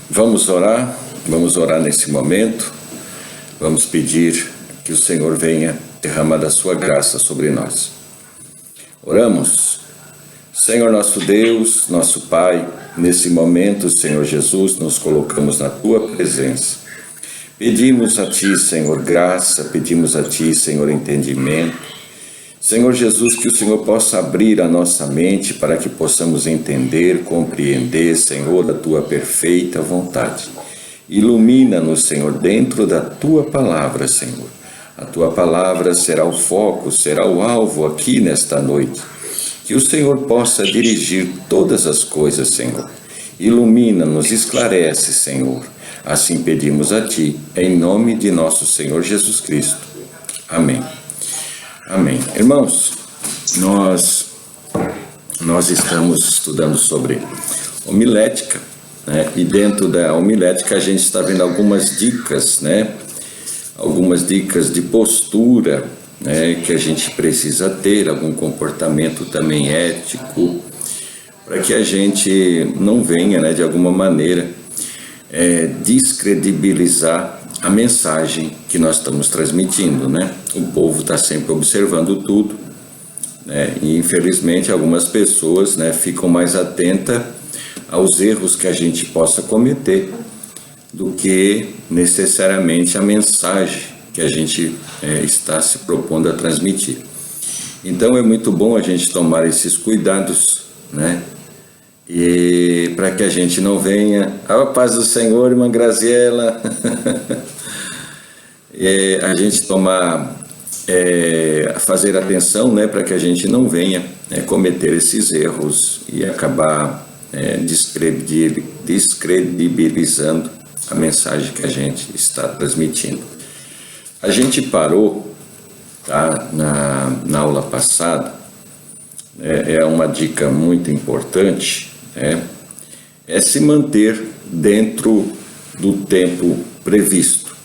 Vamos orar nesse momento, vamos pedir que o Senhor venha derramar da sua graça sobre nós. Oramos. Senhor nosso Deus, nosso Pai, nesse momento, Senhor Jesus, nos colocamos na Tua presença. Pedimos a Ti, Senhor, graça, pedimos a Ti, Senhor, entendimento. Senhor Jesus, que o Senhor possa abrir a nossa mente para que possamos entender, compreender, Senhor, a Tua perfeita vontade. Ilumina-nos, Senhor, dentro da Tua palavra, Senhor. A Tua palavra será o foco, será o alvo aqui nesta noite. Que o Senhor possa dirigir todas as coisas, Senhor. Ilumina-nos, esclarece, Senhor. Assim pedimos a Ti, em nome de nosso Senhor Jesus Cristo. Amém. Amém. Irmãos, nós estamos estudando sobre homilética, né? E dentro da homilética a gente está vendo algumas dicas, né? Algumas dicas de postura, né? Que a gente precisa ter, algum comportamento também ético, para que a gente não venha, né, de alguma maneira, descredibilizar a mensagem que nós estamos transmitindo, né? O povo está sempre observando tudo, né? E infelizmente algumas pessoas, né, ficam mais atentas aos erros que a gente possa cometer do que necessariamente a mensagem que a gente está se propondo a transmitir. Então é muito bom a gente tomar esses cuidados, né? E para que a gente não venha, a paz do Senhor, irmã Graziela, a gente fazer atenção, né, para que a gente não venha cometer esses erros e acabar descredibilizando a mensagem que a gente está transmitindo. A gente parou, tá, na aula passada, é uma dica muito importante, é se manter dentro do tempo previsto,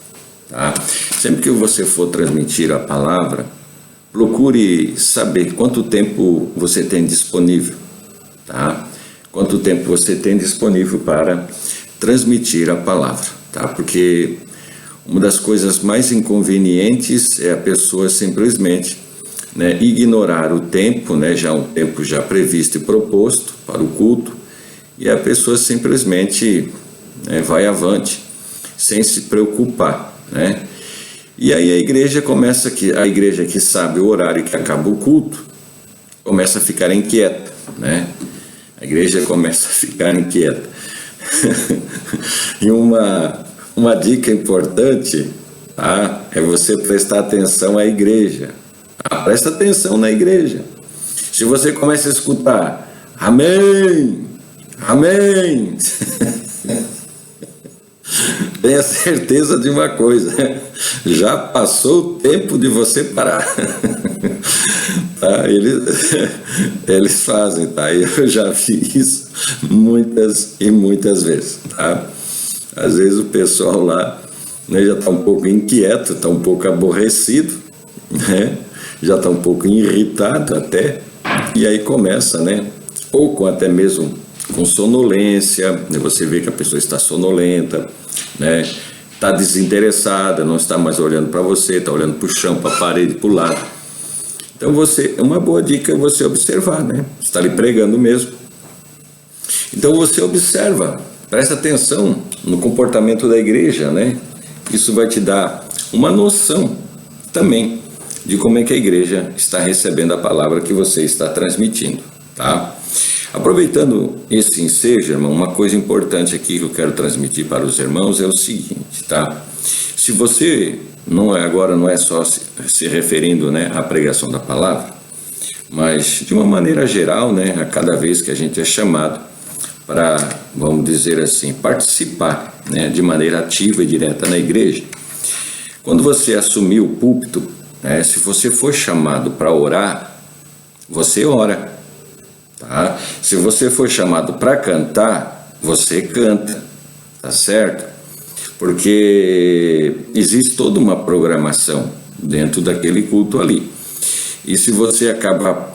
tá? Sempre que você for transmitir a palavra, procure saber quanto tempo você tem disponível, tá? Quanto tempo você tem disponível para transmitir a palavra, tá? Porque uma das coisas mais inconvenientes é a pessoa simplesmente, né, ignorar o tempo, né, já um tempo já previsto e proposto para o culto, e a pessoa simplesmente, né, vai avante, sem se preocupar, né? E aí a igreja que sabe o horário que acaba o culto, começa a ficar inquieta, né? A igreja começa a ficar inquieta. E uma dica importante, tá, é você prestar atenção à igreja. Presta atenção na igreja. Se você começa a escutar amém, amém, tenha certeza de uma coisa, já passou o tempo de você parar. Tá? Eles fazem, tá? Eu já vi isso muitas e muitas vezes, tá? Às vezes o pessoal lá, né, já está um pouco inquieto, está um pouco aborrecido, né? Já está um pouco irritado até, e aí começa, né? Ou até mesmo com sonolência, né? Você vê que a pessoa está sonolenta, né? Está desinteressada, não está mais olhando para você, está olhando para o chão, para a parede, para o lado. Então uma boa dica é você observar, né? Você está ali pregando mesmo. Então você observa, presta atenção no comportamento da igreja, né? Isso vai te dar uma noção também de como é que a igreja está recebendo a palavra que você está transmitindo, tá? Aproveitando esse ensejo, irmão, uma coisa importante aqui que eu quero transmitir para os irmãos é o seguinte, tá? Se você não é só se referindo, né, à pregação da palavra, mas de uma maneira geral, né, a cada vez que a gente é chamado para, vamos dizer assim, participar, né, de maneira ativa e direta na igreja, quando você assumir o púlpito, né, se você for chamado para orar, você ora, tá? Se você for chamado para cantar, você canta, tá certo? Porque existe toda uma programação dentro daquele culto ali. E se você acaba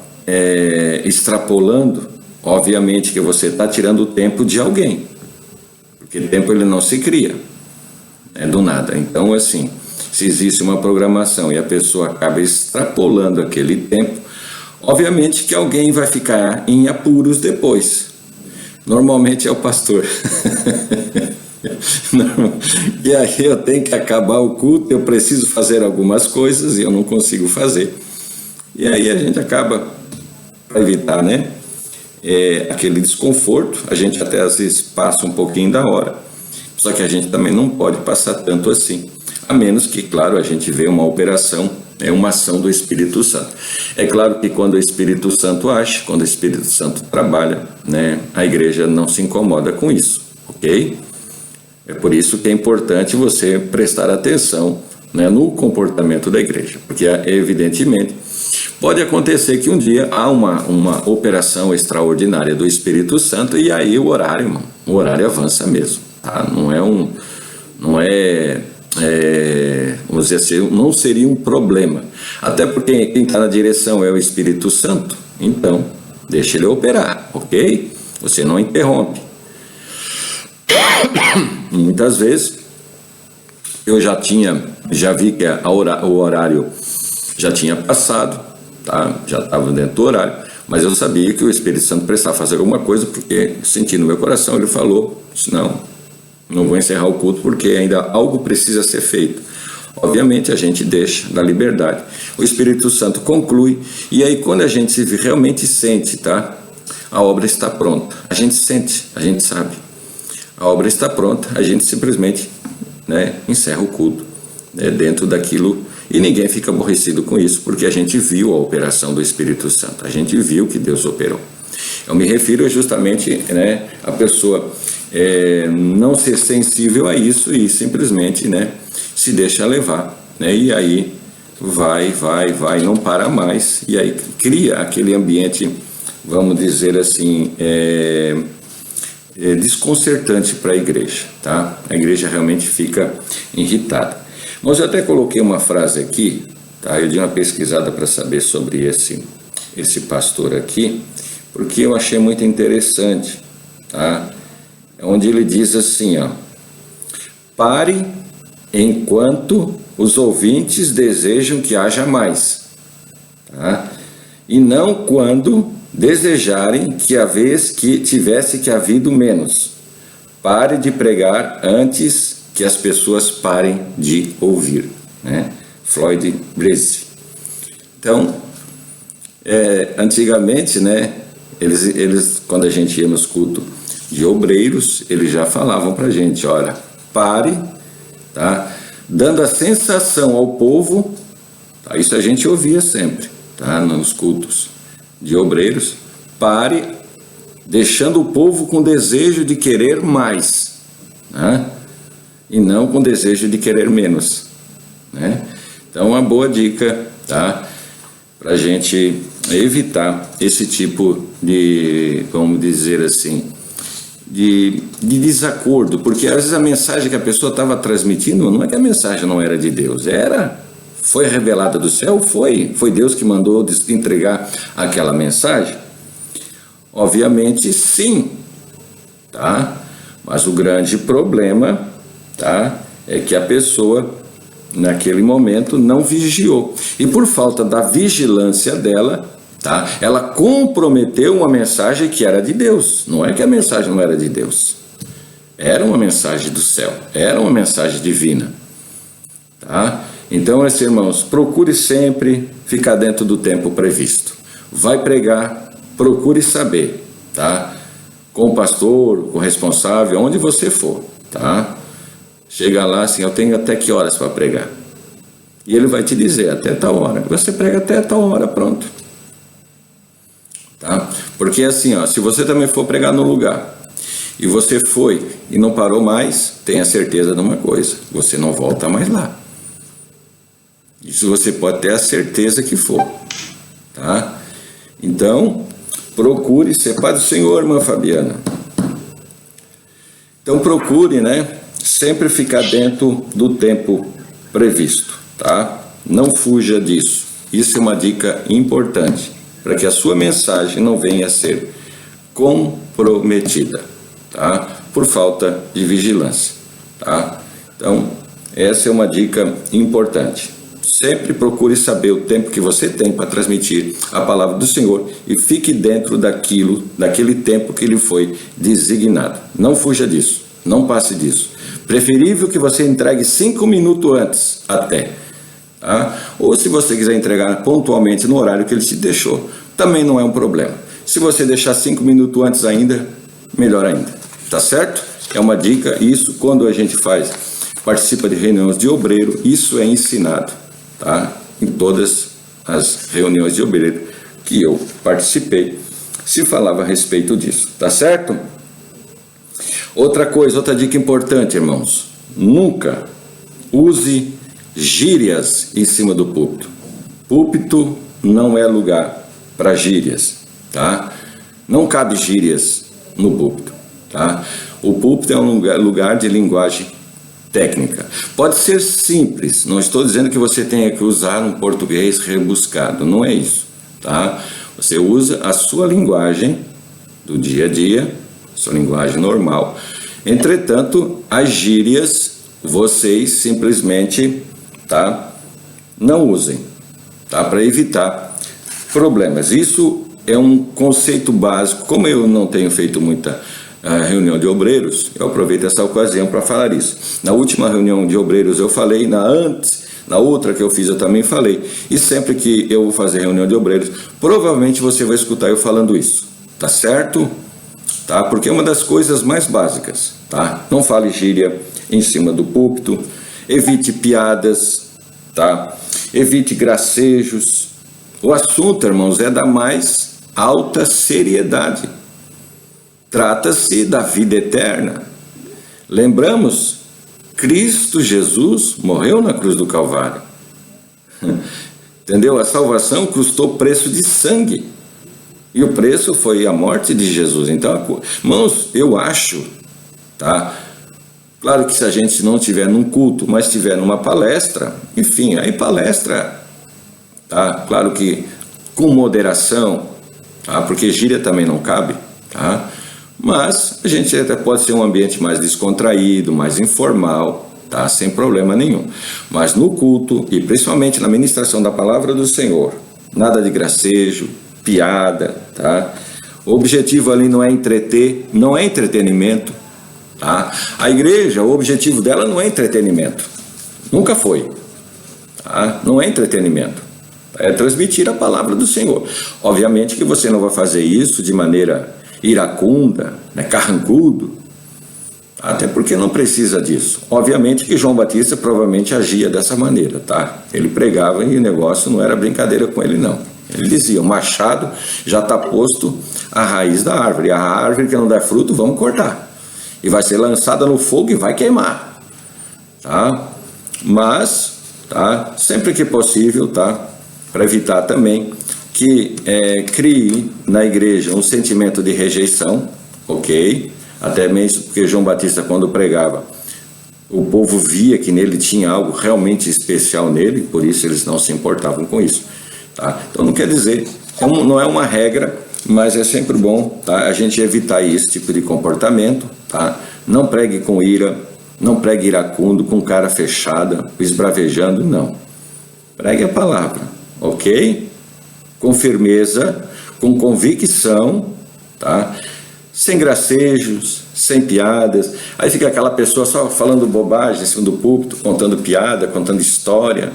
extrapolando, obviamente que você está tirando o tempo de alguém, porque tempo ele não se cria, do nada. Então, assim, se existe uma programação e a pessoa acaba extrapolando aquele tempo, obviamente que alguém vai ficar em apuros depois. Normalmente é o pastor. E aí eu tenho que acabar o culto, eu preciso fazer algumas coisas e eu não consigo fazer. E aí a gente acaba, para evitar, aquele desconforto, a gente até às vezes passa um pouquinho da hora. Só que a gente também não pode passar tanto assim, a menos que, claro, a gente vê uma operação, uma ação do Espírito Santo. É claro que quando o Espírito Santo age, quando o Espírito Santo trabalha, a igreja não se incomoda com isso, ok? É por isso que é importante você prestar atenção, no comportamento da igreja, porque evidentemente pode acontecer que um dia há uma operação extraordinária do Espírito Santo e aí o horário avança mesmo, tá? Vamos dizer assim, não seria um problema, até porque quem está na direção é o Espírito Santo, então deixa ele operar, ok? Você não interrompe. Muitas vezes eu já vi que o horário já tinha passado, tá? Já estava dentro do horário, mas eu sabia que o Espírito Santo precisava fazer alguma coisa, porque senti no meu coração, ele falou, não vou encerrar o culto porque ainda algo precisa ser feito. Obviamente a gente deixa da liberdade, o Espírito Santo conclui, e aí quando a gente realmente sente, tá? A obra está pronta, a gente sente, a gente sabe, a obra está pronta, a gente simplesmente encerra o culto dentro daquilo, e ninguém fica aborrecido com isso, porque a gente viu a operação do Espírito Santo, a gente viu que Deus operou. Eu me refiro justamente a pessoa não ser sensível a isso e simplesmente se deixa levar, e aí vai, não para mais, e aí cria aquele ambiente, vamos dizer assim, desconcertante para a igreja, tá? A igreja realmente fica irritada. Mas eu até coloquei uma frase aqui, tá? Eu dei uma pesquisada para saber sobre esse pastor aqui, porque eu achei muito interessante, tá? Onde ele diz assim, pare enquanto os ouvintes desejam que haja mais, tá? E não quando desejarem que a vez que tivesse que havido menos. Pare de pregar antes que as pessoas parem de ouvir, Floyd Bridge. Então, antigamente, eles quando a gente ia nos cultos de obreiros, eles já falavam para a gente, olha, pare, tá? Dando a sensação ao povo, tá? Isso a gente ouvia sempre, tá? Nos cultos de obreiros, pare, deixando o povo com desejo de querer mais, e não com desejo de querer menos, Então, uma boa dica, tá? Para a gente evitar esse tipo de, vamos dizer assim, de desacordo, porque às vezes a mensagem que a pessoa estava transmitindo, não é que a mensagem não era de Deus, foi revelada do céu, foi Deus que mandou entregar aquela mensagem? Obviamente sim, tá? Mas o grande problema, tá? É que a pessoa naquele momento não vigiou, e por falta da vigilância dela, tá? Ela comprometeu uma mensagem que era de Deus. Não é que a mensagem não era de Deus, era uma mensagem do céu, era uma mensagem divina, tá? Então, meus irmãos, procure sempre ficar dentro do tempo previsto. Vai pregar, procure saber, tá? Com o pastor, com o responsável, onde você for, tá? Chega lá assim, eu tenho até que horas para pregar? E ele vai te dizer, até tal hora. Você prega até tal hora, pronto. Tá? Porque assim, se você também for pregar no lugar, e você foi e não parou mais, tenha certeza de uma coisa, você não volta mais lá. Isso você pode ter a certeza que for, tá? Então, procure ser Pai do Senhor, irmã Fabiana. Então, procure, sempre ficar dentro do tempo previsto, tá? Não fuja disso. Isso é uma dica importante, para que a sua mensagem não venha a ser comprometida, tá? por falta de vigilância, tá? Então, essa é uma dica importante. Sempre procure saber o tempo que você tem para transmitir a palavra do Senhor e fique dentro daquele tempo que lhe foi designado. Não fuja disso, não passe disso. Preferível que você entregue 5 minutos antes até. Tá? Ou se você quiser entregar pontualmente no horário que ele te deixou, também não é um problema. Se você deixar 5 minutos antes ainda, melhor ainda. Tá certo? É uma dica, isso quando a gente participa de reuniões de obreiro, isso é ensinado, tá? Em todas as reuniões de obreiro que eu participei, se falava a respeito disso, tá certo? Outra dica importante, irmãos, nunca use gírias em cima do púlpito. Púlpito não é lugar para gírias, tá? Não cabe gírias no púlpito, tá? O púlpito é um lugar de linguagem técnica. Pode ser simples, não estou dizendo que você tenha que usar um português rebuscado, não é isso, tá? Você usa a sua linguagem do dia a dia, sua linguagem normal. Entretanto, as gírias, vocês simplesmente, tá, não usem, tá, para evitar problemas. Isso é um conceito básico. Como eu não tenho feito muita reunião de obreiros, eu aproveito essa ocasião para falar isso. Na última reunião de obreiros eu falei, na outra que eu fiz eu também falei, e sempre que eu vou fazer reunião de obreiros, provavelmente você vai escutar eu falando isso, tá certo? Tá? Porque é uma das coisas mais básicas, tá? Não fale gíria em cima do púlpito, evite piadas, tá? Evite gracejos. O assunto, irmãos, é da mais alta seriedade. Trata-se da vida eterna. Lembramos, Cristo Jesus morreu na cruz do Calvário. Entendeu? A salvação custou preço de sangue. E o preço foi a morte de Jesus. Então, irmãos, eu acho, tá? Claro que se a gente não estiver num culto, mas estiver numa palestra, enfim, aí palestra, tá? Claro que com moderação, tá? Porque gíria também não cabe, tá? Mas a gente até pode ser um ambiente mais descontraído, mais informal, tá? Sem problema nenhum. Mas no culto, e principalmente na ministração da palavra do Senhor, nada de gracejo, piada, tá? O objetivo ali não é entreter, não é entretenimento, tá? A igreja, o objetivo dela não é entretenimento, nunca foi, tá? Não é entretenimento, é transmitir a palavra do Senhor. Obviamente que você não vai fazer isso de maneira iracunda, né, carrancudo, até porque não precisa disso. Obviamente que João Batista provavelmente agia dessa maneira, tá? Ele pregava e o negócio não era brincadeira com ele, não. Ele dizia, o machado já está posto à raiz da árvore. A árvore que não dá fruto, vamos cortar. E vai ser lançada no fogo e vai queimar. Tá? Mas, tá? Sempre que possível, tá? Para evitar também que crie na igreja um sentimento de rejeição, ok? Até mesmo porque João Batista, quando pregava, o povo via que nele tinha algo realmente especial nele, por isso eles não se importavam com isso. Tá? Então não quer dizer, não é uma regra, mas é sempre bom, tá? A gente evitar esse tipo de comportamento, tá? Não pregue com ira, não pregue iracundo, com cara fechada, esbravejando, não. Pregue a palavra, ok? Com firmeza, com convicção, tá? Sem gracejos, sem piadas. Aí fica aquela pessoa só falando bobagem em cima do púlpito, contando piada, contando história,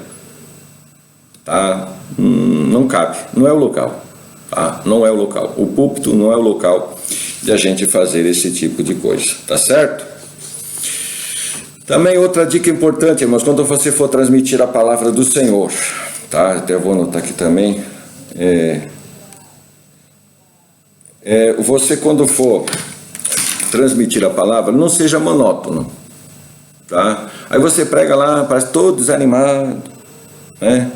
tá? Não cabe, não é o local, tá? Não é o local. O púlpito não é o local de a gente fazer esse tipo de coisa, tá certo? Também outra dica importante, irmãos, quando você for transmitir a palavra do Senhor, tá? Até vou anotar aqui também. Você quando for transmitir a palavra, não seja monótono, tá? Aí você prega lá, parece todo desanimado, né?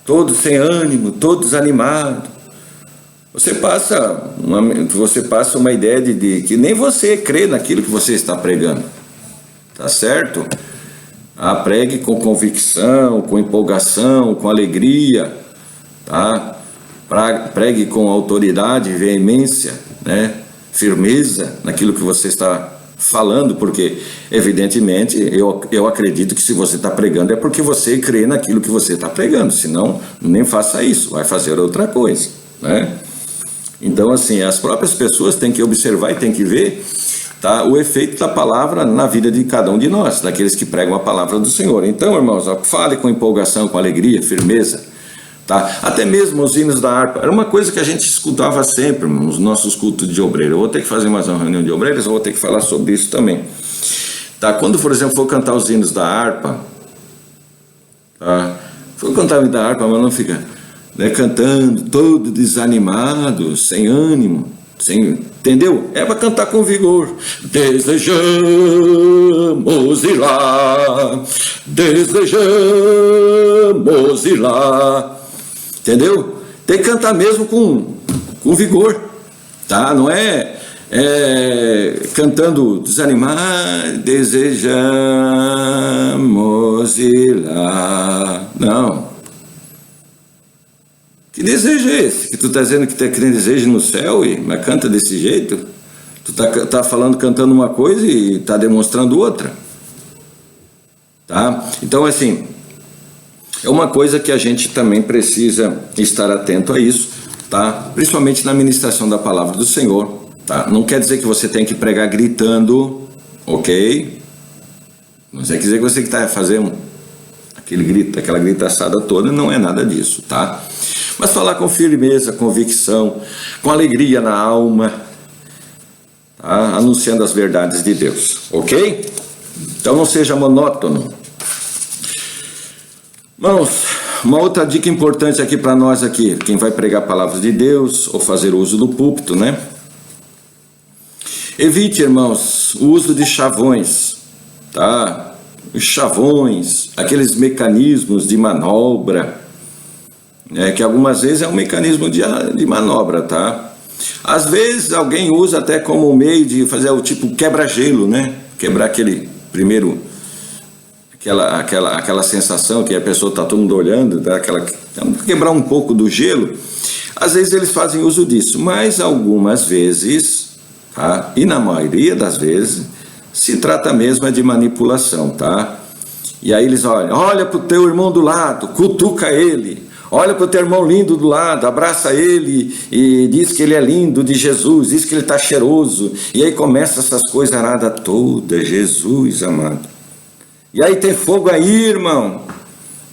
Todo sem ânimo, todo desanimado. Você passa uma ideia de que nem você crê naquilo que você está pregando, tá certo? Pregue com convicção, com empolgação, com alegria, tá? Pregue com autoridade, veemência, né? Firmeza naquilo que você está falando, porque evidentemente eu acredito que se você está pregando é porque você crê naquilo que você está pregando, senão nem faça isso, vai fazer outra coisa, né? Então assim, as próprias pessoas têm que observar e têm que ver, tá, o efeito da palavra na vida de cada um de nós, daqueles que pregam a palavra do Senhor. Então, irmãos, fale com empolgação, com alegria, firmeza, tá? Até mesmo os hinos da harpa, era uma coisa que a gente escutava sempre nos nossos cultos de obreiro. Eu vou ter que fazer mais uma reunião de obreiros, eu vou ter que falar sobre isso também, tá? Quando, por exemplo, for cantar os hinos da harpa, tá? For cantar o hino da harpa, mas não fica, né, cantando todo desanimado, sem ânimo, entendeu? É para cantar com vigor. Desejamos ir lá, desejamos ir lá, entendeu? Tem que cantar mesmo com vigor, tá? Não é cantando desanimado, desejamos ir lá, não. Que desejo é esse? Que tu está dizendo que tem desejo no céu, mas canta desse jeito? Tu tá falando, cantando uma coisa e está demonstrando outra. Tá? Então, assim, é uma coisa que a gente também precisa estar atento a isso, tá? Principalmente na ministração da palavra do Senhor. Tá? Não quer dizer que você tem que pregar gritando, ok? Não quer dizer que você que está fazendo aquele grito, aquela gritaçada toda, não é nada disso, tá? Mas falar com firmeza, convicção, com alegria na alma, tá? Anunciando as verdades de Deus, ok? Então não seja monótono. Irmãos, uma outra dica importante aqui para nós aqui, quem vai pregar a palavra de Deus ou fazer uso do púlpito, né? Evite, irmãos, o uso de chavões, tá? Os chavões, aqueles mecanismos de manobra, que algumas vezes é um mecanismo de manobra, tá? Às vezes alguém usa até como meio de fazer o tipo quebra-gelo, né? Quebrar aquele primeiro, aquela sensação que a pessoa está todo mundo olhando, quebrar um pouco do gelo. Às vezes eles fazem uso disso, mas algumas vezes, tá? E na maioria das vezes, se trata mesmo de manipulação, tá? E aí eles olha para o teu irmão do lado, cutuca ele. Olha para o teu irmão lindo do lado, abraça ele e diz que ele é lindo de Jesus, diz que ele está cheiroso. E aí começa essas coisas aradas todas, Jesus amado. E aí tem fogo aí, irmão.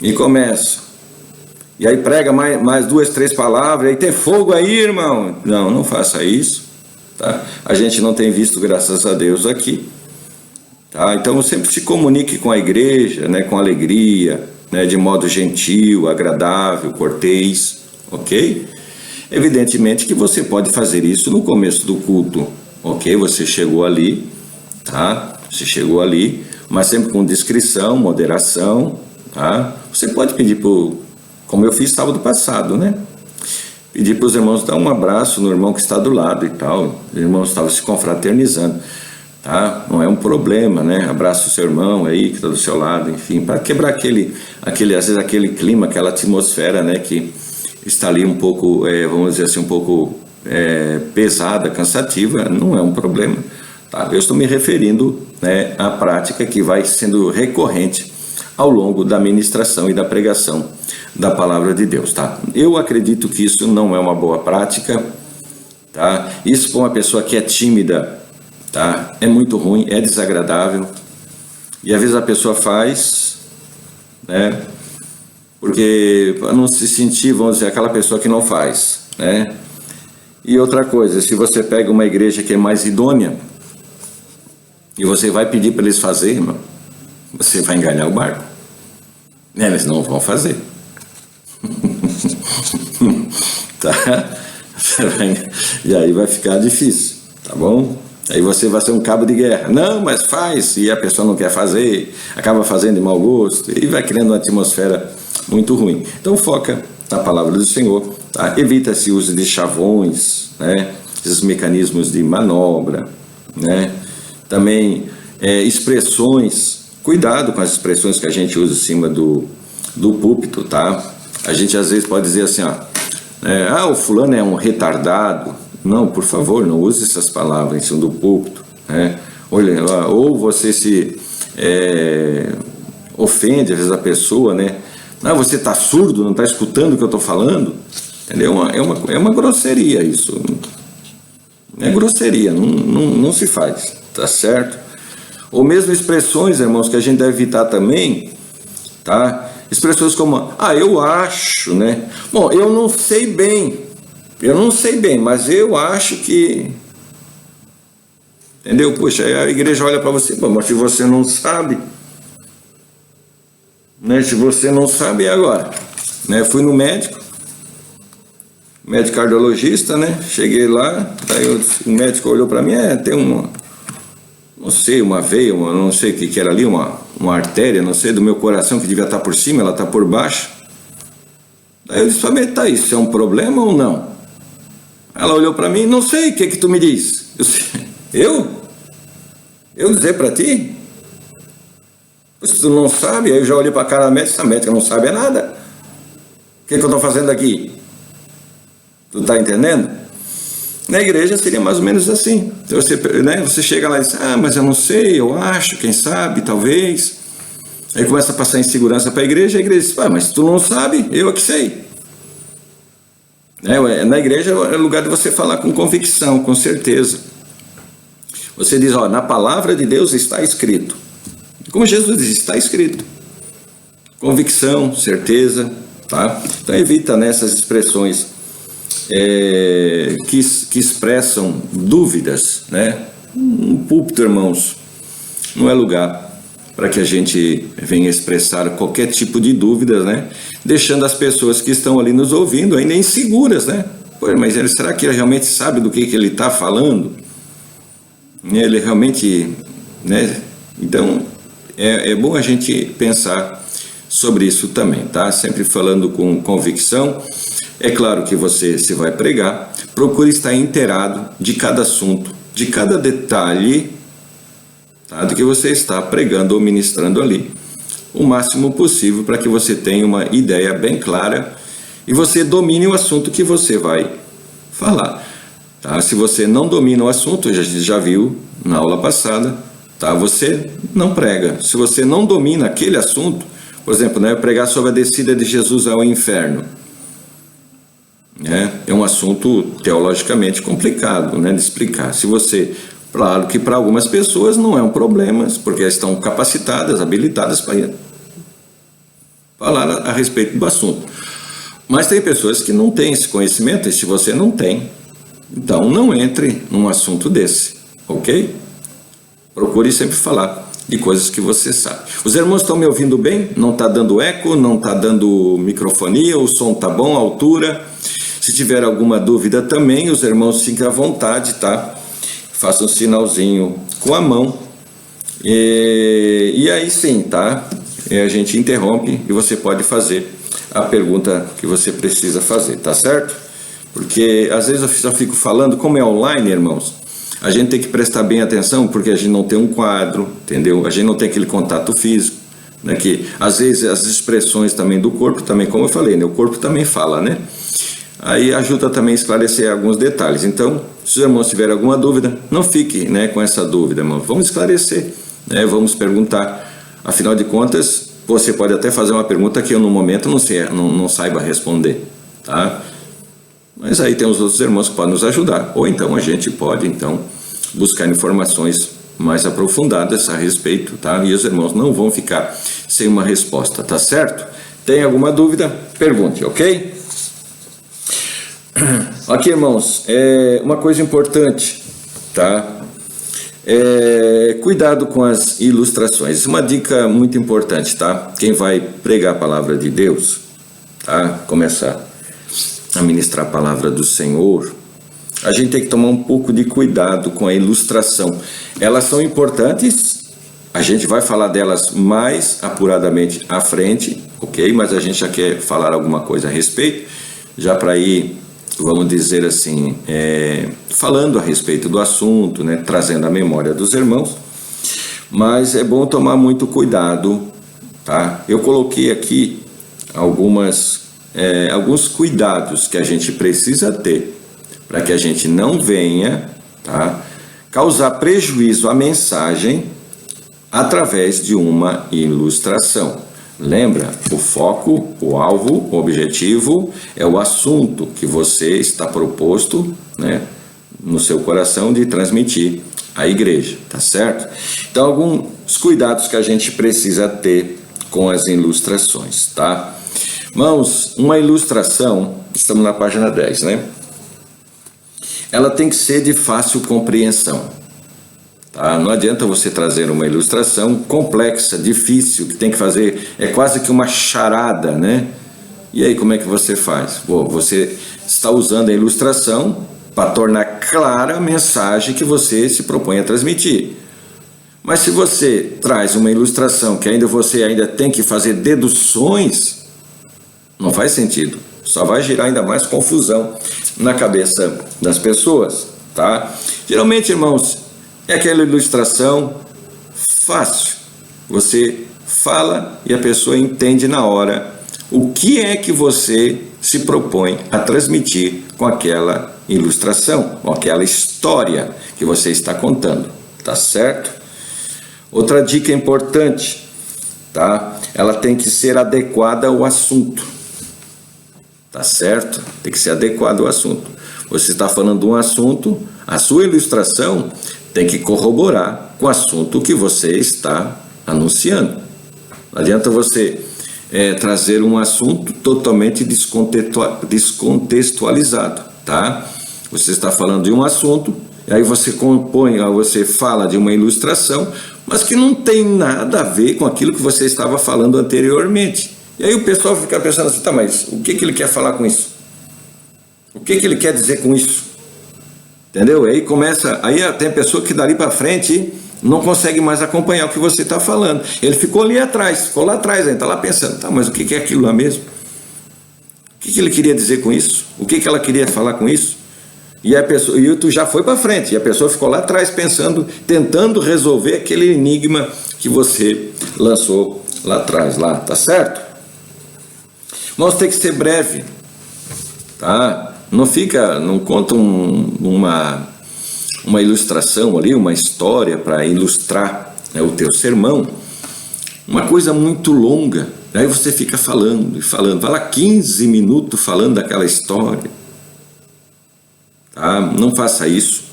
E começa. E aí prega mais 2, 3 palavras, e aí tem fogo aí, irmão. Não faça isso, tá? A gente não tem visto, graças a Deus, aqui. Tá? Então sempre se comunique com a igreja, né, com alegria, né, de modo gentil, agradável, cortês, ok? Evidentemente que você pode fazer isso no começo do culto, ok? Você chegou ali, tá? Você chegou ali, mas sempre com discrição, moderação, tá? Você pode pedir como eu fiz sábado passado, né? Pedir para os irmãos dar um abraço no irmão que está do lado e tal. Os irmãos estavam se confraternizando. Tá? Não é um problema, né? Abraça o seu irmão aí que está do seu lado, enfim, para quebrar aquele, às vezes aquele clima, aquela atmosfera, né? Que está ali um pouco, vamos dizer assim, um pouco pesada, cansativa, não é um problema, tá? Eu estou me referindo, né, à prática que vai sendo recorrente ao longo da ministração e da pregação da palavra de Deus, tá? Eu acredito que isso não é uma boa prática, tá? Isso para uma pessoa que é tímida, tá? É muito ruim, é desagradável, e às vezes a pessoa faz, né, porque para não se sentir, vamos dizer, aquela pessoa que não faz, né? E outra coisa, se você pega uma igreja que é mais idônea e você vai pedir para eles fazerem, irmão, você vai enganar o barco, né? Eles não vão fazer. Tá? E aí vai ficar difícil, tá bom? Aí você vai ser um cabo de guerra. Não, mas faz, e a pessoa não quer fazer, acaba fazendo de mau gosto, e vai criando uma atmosfera muito ruim. Então foca na palavra do Senhor, tá? Evita-se o uso de chavões, né? Esses mecanismos de manobra, né? Também expressões, cuidado com as expressões que a gente usa em cima do púlpito, tá? A gente às vezes pode dizer assim, o fulano é um retardado. Não, por favor, não use essas palavras em cima do púlpito, né? ou você se ofende às vezes a pessoa, né? Não, você está surdo, não está escutando o que eu estou falando? Entendeu? É uma grosseria isso. É grosseria, não se faz, tá certo? Ou mesmo expressões, irmãos, que a gente deve evitar também, tá? Expressões como, eu acho, né? Bom, eu não sei bem, mas eu acho que... Entendeu? Poxa, aí a igreja olha para você, mas se você não sabe, né? Se você não sabe, e agora? Né? Fui no médico cardiologista, né? Cheguei lá, aí o médico olhou para mim, tem não sei, uma veia, não sei o que era ali, uma artéria, não sei, do meu coração que devia estar por cima, ela está por baixo. Aí eu disse, tá, isso é um problema ou não? Ela olhou para mim, não sei, o que tu me diz? Eu dizer para ti? Se tu não sabe, aí eu já olhei para a cara da médica, essa médica não sabe nada. O que eu estou fazendo aqui? Tu tá entendendo? Na igreja seria mais ou menos assim. Então você chega lá e diz, mas eu não sei, eu acho, quem sabe, talvez. Aí começa a passar insegurança para a igreja diz, mas se tu não sabe, eu é que sei. Na igreja é lugar de você falar com convicção, com certeza. Você diz, na palavra de Deus está escrito. Como Jesus diz, está escrito. Convicção, certeza, tá? Então evita nessas expressões que expressam dúvidas, né? Um púlpito, irmãos, não é lugar para que a gente venha expressar qualquer tipo de dúvidas, né? Deixando as pessoas que estão ali nos ouvindo ainda inseguras, né? Mas será que ele realmente sabe do que ele está falando? Ele realmente, né? Então, é bom a gente pensar sobre isso também, tá? Sempre falando com convicção. É claro que você, se vai pregar, procure estar inteirado de cada assunto, de cada detalhe, tá, do que você está pregando ou ministrando ali, o máximo possível para que você tenha uma ideia bem clara e você domine o assunto que você vai falar. Tá? Se você não domina o assunto, a gente já viu na aula passada, tá? Você não prega. Se você não domina aquele assunto, por exemplo, né, pregar sobre a descida de Jesus ao inferno, é um assunto teologicamente complicado, né, de explicar. Se você, claro que para algumas pessoas não é um problema, porque estão capacitadas, habilitadas para falar a respeito do assunto. Mas tem pessoas que não têm esse conhecimento, e se você não tem, então não entre num assunto desse, ok? Procure sempre falar de coisas que você sabe. Os irmãos estão me ouvindo bem? Não está dando eco, não está dando microfonia, o som está bom, a altura? Se tiver alguma dúvida também, os irmãos fiquem à vontade, tá? Faça um sinalzinho com a mão. E aí sim, tá? A gente interrompe e você pode fazer a pergunta que você precisa fazer, tá certo? Porque às vezes eu só fico falando, como é online, irmãos, a gente tem que prestar bem atenção, porque a gente não tem um quadro, entendeu? A gente não tem aquele contato físico, né? Que às vezes as expressões também do corpo, também, como eu falei, né? O corpo também fala, né? Aí ajuda também a esclarecer alguns detalhes. Então, se os irmãos tiverem alguma dúvida, não fique, né, com essa dúvida, irmão. Vamos esclarecer, né? Vamos perguntar. Afinal de contas, você pode até fazer uma pergunta que eu no momento não saiba responder, tá? Mas aí tem os outros irmãos que podem nos ajudar. Ou então a gente pode, então, buscar informações mais aprofundadas a respeito, tá? E os irmãos não vão ficar sem uma resposta, tá certo? Tem alguma dúvida? Pergunte, ok? Aqui, irmãos, uma coisa importante, tá? Cuidado com as ilustrações. Uma dica muito importante, tá? Quem vai pregar a palavra de Deus, tá? Começar a ministrar a palavra do Senhor, a gente tem que tomar um pouco de cuidado com a ilustração. Elas são importantes, a gente vai falar delas mais apuradamente à frente, ok? Mas a gente já quer falar alguma coisa a respeito, já para ir, vamos dizer assim, falando a respeito do assunto, né, trazendo a memória dos irmãos, mas é bom tomar muito cuidado, tá? Eu coloquei aqui alguns cuidados que a gente precisa ter para que a gente não venha, tá, causar prejuízo à mensagem através de uma ilustração. Lembra? O foco, o alvo, o objetivo é o assunto que você está proposto, né, no seu coração de transmitir à igreja, tá certo? Então, alguns cuidados que a gente precisa ter com as ilustrações, tá? Irmãos, uma ilustração, estamos na página 10, né? Ela tem que ser de fácil compreensão, tá? Não adianta você trazer uma ilustração complexa, difícil, que tem que fazer, é quase que uma charada, né? E aí, como é que você faz? Bom, você está usando a ilustração para tornar clara a mensagem que você se propõe a transmitir. Mas se você traz uma ilustração que você ainda tem que fazer deduções, não faz sentido. Só vai gerar ainda mais confusão na cabeça das pessoas, tá? Geralmente, irmãos, é aquela ilustração fácil. Você fala e a pessoa entende na hora o que é que você se propõe a transmitir com aquela ilustração, com aquela história que você está contando, tá certo? Outra dica importante, tá? Ela tem que ser adequada ao assunto, tá certo? Tem que ser adequada ao assunto. Você está falando de um assunto, a sua ilustração tem que corroborar com o assunto que você está anunciando. Não adianta você trazer um assunto totalmente descontextualizado, tá? Você está falando de um assunto, e aí você você fala de uma ilustração, mas que não tem nada a ver com aquilo que você estava falando anteriormente. E aí o pessoal fica pensando assim, tá, mas o que ele quer falar com isso? O que ele quer dizer com isso? Entendeu? Aí tem a pessoa que dali para frente não consegue mais acompanhar o que você está falando. Ele ficou lá atrás, está lá pensando, tá, mas o que é aquilo lá mesmo? O que ele queria dizer com isso? O que ela queria falar com isso? E tu já foi para frente, e a pessoa ficou lá atrás pensando, tentando resolver aquele enigma que você lançou lá atrás, tá certo? Nós tem que ser breve, tá? Não conta uma ilustração ali, uma história para ilustrar, né, o teu sermão, uma coisa muito longa, aí você fica falando e falando, vai lá 15 minutos falando daquela história. Tá? Não faça isso,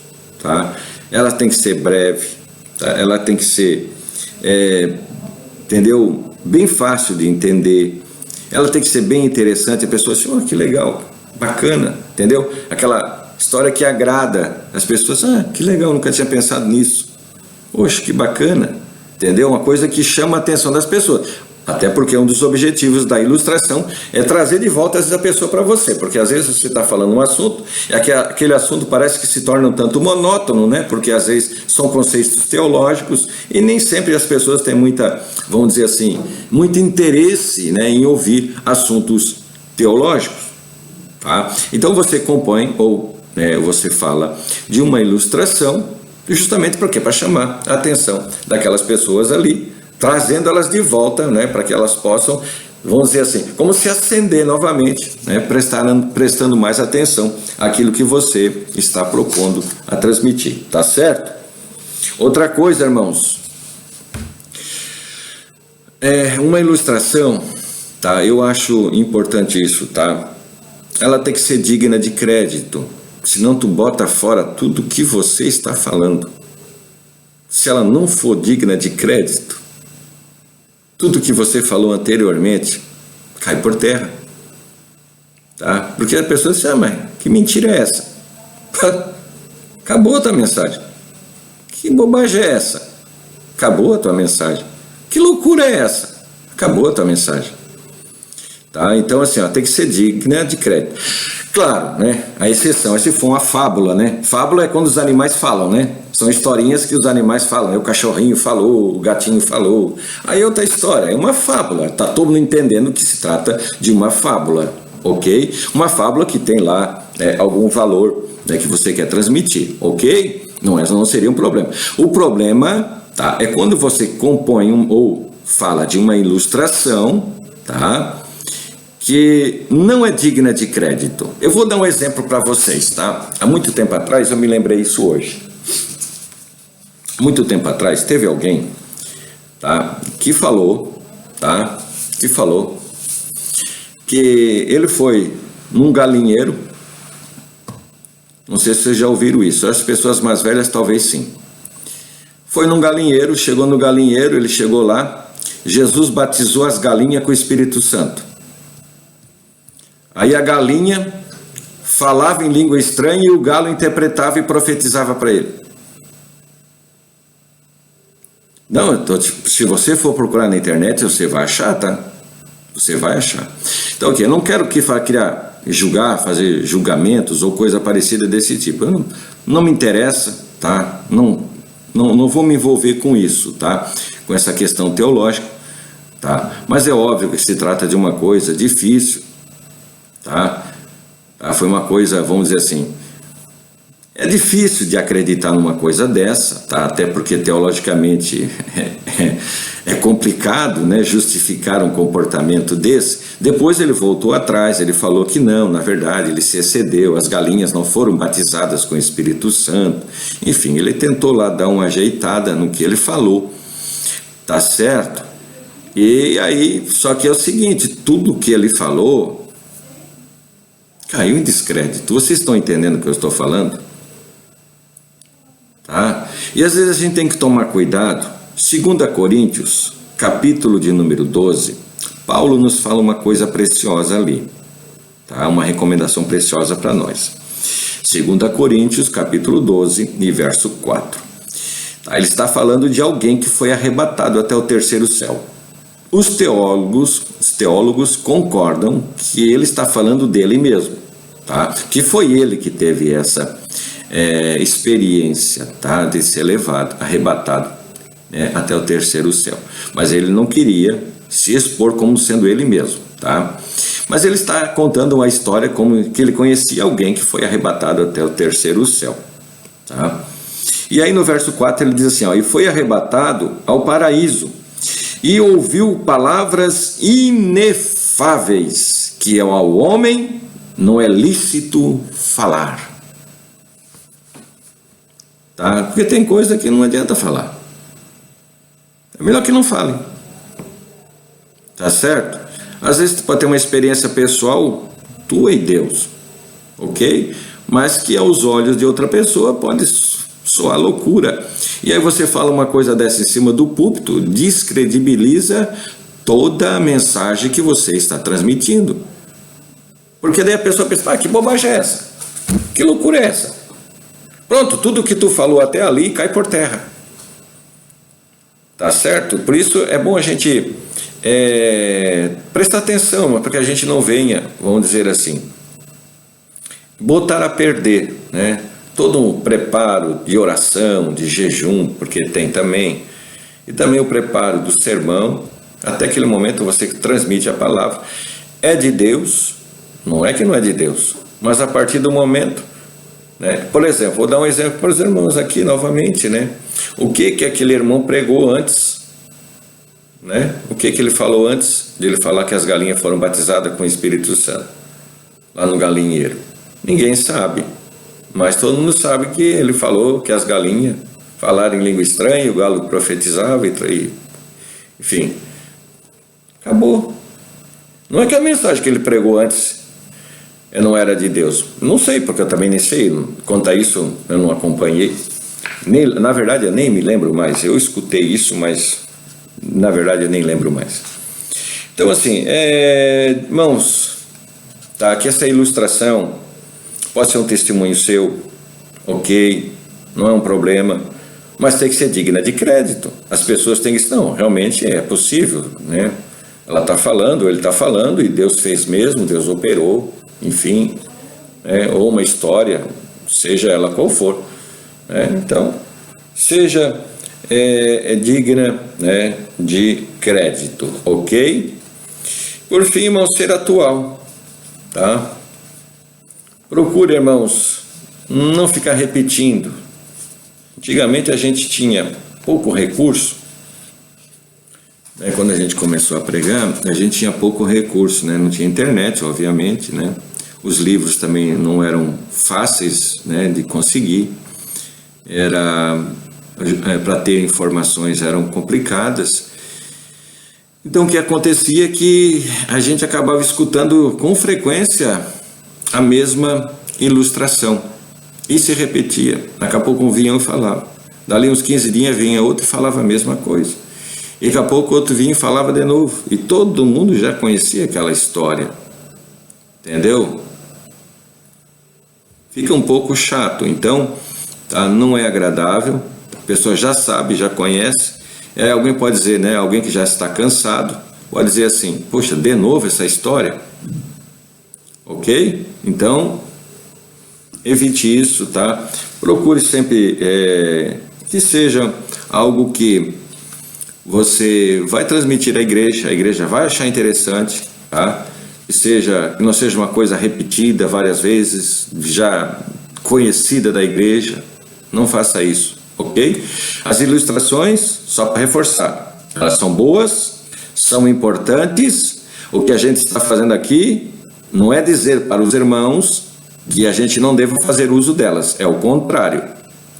tá? Ela tem que ser breve, tá? Ela tem que ser, entendeu? Bem fácil de entender. Ela tem que ser bem interessante. A pessoa assim, que legal, bacana, entendeu? Aquela história que agrada as pessoas. Que legal, nunca tinha pensado nisso. Poxa, que bacana, entendeu? Uma coisa que chama a atenção das pessoas. Até porque um dos objetivos da ilustração é trazer de volta essa pessoa para você, porque às vezes você está falando um assunto e aquele assunto parece que se torna um tanto monótono, né? Porque às vezes são conceitos teológicos e nem sempre as pessoas têm vamos dizer assim, muito interesse, né, em ouvir assuntos teológicos, tá? Então você compõe você fala de uma ilustração justamente para quê? Para chamar a atenção daquelas pessoas ali, trazendo elas de volta, né, para que elas possam, vamos dizer assim, como se acender novamente, né, prestando mais atenção àquilo que você está propondo a transmitir, tá certo? Outra coisa, irmãos, uma ilustração, tá? Eu acho importante isso, tá? Ela tem que ser digna de crédito, senão tu bota fora tudo que você está falando. Se ela não for digna de crédito, tudo que você falou anteriormente cai por terra, tá? Porque a pessoa diz, mas que mentira é essa? Acabou a tua mensagem. Que bobagem é essa? Acabou a tua mensagem. Que loucura é essa? Acabou a tua mensagem. Tá? Então, assim, tem que ser digna de crédito. Claro, né? A exceção, se for uma fábula, né? Fábula é quando os animais falam, né? São historinhas que os animais falam, né? O cachorrinho falou, o gatinho falou. Aí outra história, é uma fábula. Tá todo mundo entendendo que se trata de uma fábula, ok? Uma fábula que tem lá algum valor, né, que você quer transmitir, ok? Não seria um problema. O problema, tá, é quando você compõe ou fala de uma ilustração, tá, que não é digna de crédito. Eu vou dar um exemplo para vocês, tá? Há muito tempo atrás, eu me lembrei isso hoje. muito tempo atrás, teve alguém, tá, que falou que ele foi num galinheiro. Não sei se vocês já ouviram isso, as pessoas mais velhas talvez sim. Foi num galinheiro, chegou no galinheiro, ele chegou lá, Jesus batizou as galinhas com o Espírito Santo. Aí a galinha falava em língua estranha e o galo interpretava e profetizava para ele. Não, então, se você for procurar na internet, você vai achar, tá? Você vai achar. Então, eu não quero julgar, fazer julgamentos ou coisa parecida desse tipo. Não me interessa, tá? Não vou me envolver com isso, tá? Com essa questão teológica, tá? Mas é óbvio que se trata de uma coisa difícil, tá? Foi uma coisa, vamos dizer assim, é difícil de acreditar numa coisa dessa, tá? Até porque teologicamente é complicado, né, justificar um comportamento desse. Depois ele voltou atrás, ele falou que não, na verdade ele se excedeu, as galinhas não foram batizadas com o Espírito Santo. Enfim, ele tentou lá dar uma ajeitada no que ele falou, tá certo? E aí, só que é o seguinte, tudo que ele falou caiu em descrédito. Vocês estão entendendo o que eu estou falando? Tá? E às vezes a gente tem que tomar cuidado. 2 Coríntios, capítulo de número 12, Paulo nos fala uma coisa preciosa ali, tá? Uma recomendação preciosa para nós. 2 Coríntios, capítulo 12, e verso 4. Tá? Ele está falando de alguém que foi arrebatado até o terceiro céu. Os teólogos concordam que ele está falando dele mesmo, tá? Que foi ele que teve essa experiência, tá? De ser levado, arrebatado, né? Até o terceiro céu. Mas ele não queria se expor como sendo ele mesmo, tá? Mas ele está contando uma história como que ele conhecia alguém que foi arrebatado até o terceiro céu, tá? E aí no verso 4 ele diz assim, ó, e foi arrebatado ao paraíso, e ouviu palavras inefáveis, que ao homem não é lícito falar. Tá? Porque tem coisa que não adianta falar. É melhor que não fale. Tá certo? Às vezes tu pode ter uma experiência pessoal, tua e Deus, ok? Mas que aos olhos de outra pessoa pode soar loucura. E aí você fala uma coisa dessa em cima do púlpito, descredibiliza toda a mensagem que você está transmitindo. Porque daí a pessoa pensa, que bobagem é essa? Que loucura é essa? Pronto, tudo que tu falou até ali cai por terra. Tá certo? Por isso é bom a gente prestar atenção, para que a gente não venha, vamos dizer assim, botar a perder, né? Todo um preparo de oração, de jejum, porque tem também, e também o preparo do sermão, até aquele momento você transmite a palavra. É de Deus, não é que não é de Deus, mas a partir do momento, né? Por exemplo, vou dar um exemplo para os irmãos aqui novamente, né? O que aquele irmão pregou antes, né? O que ele falou antes de ele falar que as galinhas foram batizadas com o Espírito Santo, lá no galinheiro? Ninguém sabe. Mas todo mundo sabe que ele falou que as galinhas falaram em língua estranha, o galo profetizava, enfim. Acabou. Não é que a mensagem que ele pregou antes não era de Deus. Não sei, porque eu também nem sei. Quanto a isso, eu não acompanhei. Na verdade, eu nem me lembro mais. Eu escutei isso, mas na verdade eu nem lembro mais. Então, assim, irmãos, tá? Aqui essa ilustração pode ser um testemunho seu, ok, não é um problema, mas tem que ser digna de crédito. As pessoas têm que dizer, não, realmente é possível, né? Ela está falando, ele está falando, e Deus fez mesmo, Deus operou, enfim, ou uma história, seja ela qual for. Então, seja digna, né, de crédito, ok? Por fim, irmão, ser atual, tá? Procure, irmãos, não ficar repetindo. Antigamente a gente tinha pouco recurso, né? Quando a gente começou a pregar, a gente tinha pouco recurso, né? Não tinha internet, obviamente, né? Os livros também não eram fáceis, né, de conseguir. para ter informações eram complicadas. Então o que acontecia é que a gente acabava escutando com frequência a mesma ilustração e se repetia. Daqui a pouco um vinha e falava, dali uns 15 dias vinha outro e falava a mesma coisa, e daqui a pouco outro vinha e falava de novo, e todo mundo já conhecia aquela história, entendeu? Fica um pouco chato, então tá? Não é agradável, a pessoa já sabe, já conhece. Alguém pode dizer, né? Alguém que já está cansado pode dizer assim, poxa, de novo essa história? Ok? Então, evite isso, tá? Procure sempre que seja algo que você vai transmitir à igreja, a igreja vai achar interessante, tá? Que não seja uma coisa repetida várias vezes, já conhecida da igreja. Não faça isso, ok? As ilustrações, só para reforçar, elas são boas, são importantes. O que a gente está fazendo aqui não é dizer para os irmãos que a gente não deva fazer uso delas, é o contrário.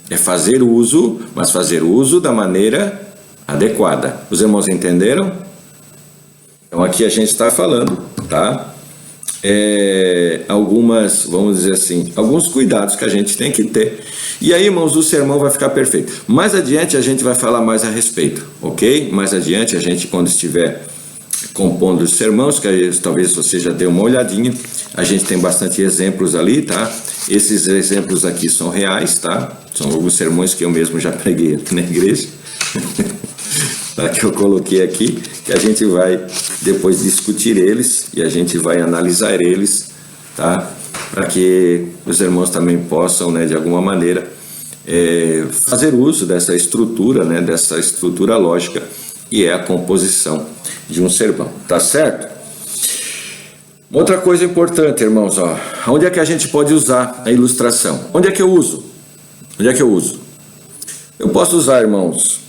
É fazer uso, mas fazer uso da maneira adequada. Os irmãos entenderam? Então aqui a gente está falando, tá? Algumas, vamos dizer assim, alguns cuidados que a gente tem que ter. E aí, irmãos, o sermão vai ficar perfeito. Mais adiante a gente vai falar mais a respeito, ok? Mais adiante a gente, quando estiver compondo os sermãos, que aí, talvez você já dê uma olhadinha, a gente tem bastante exemplos ali, tá? Esses exemplos aqui são reais, tá? São alguns sermões que eu mesmo já preguei aqui na igreja. Tá, que eu coloquei aqui, que a gente vai depois discutir eles e a gente vai analisar eles, tá? Para que os irmãos também possam, né, de alguma maneira, fazer uso dessa estrutura, né, dessa estrutura lógica, e é a composição de um sermão, tá certo? Outra coisa importante, irmãos, ó, onde é que a gente pode usar a ilustração? Onde é que eu uso? Onde é que eu uso? Eu posso usar, irmãos,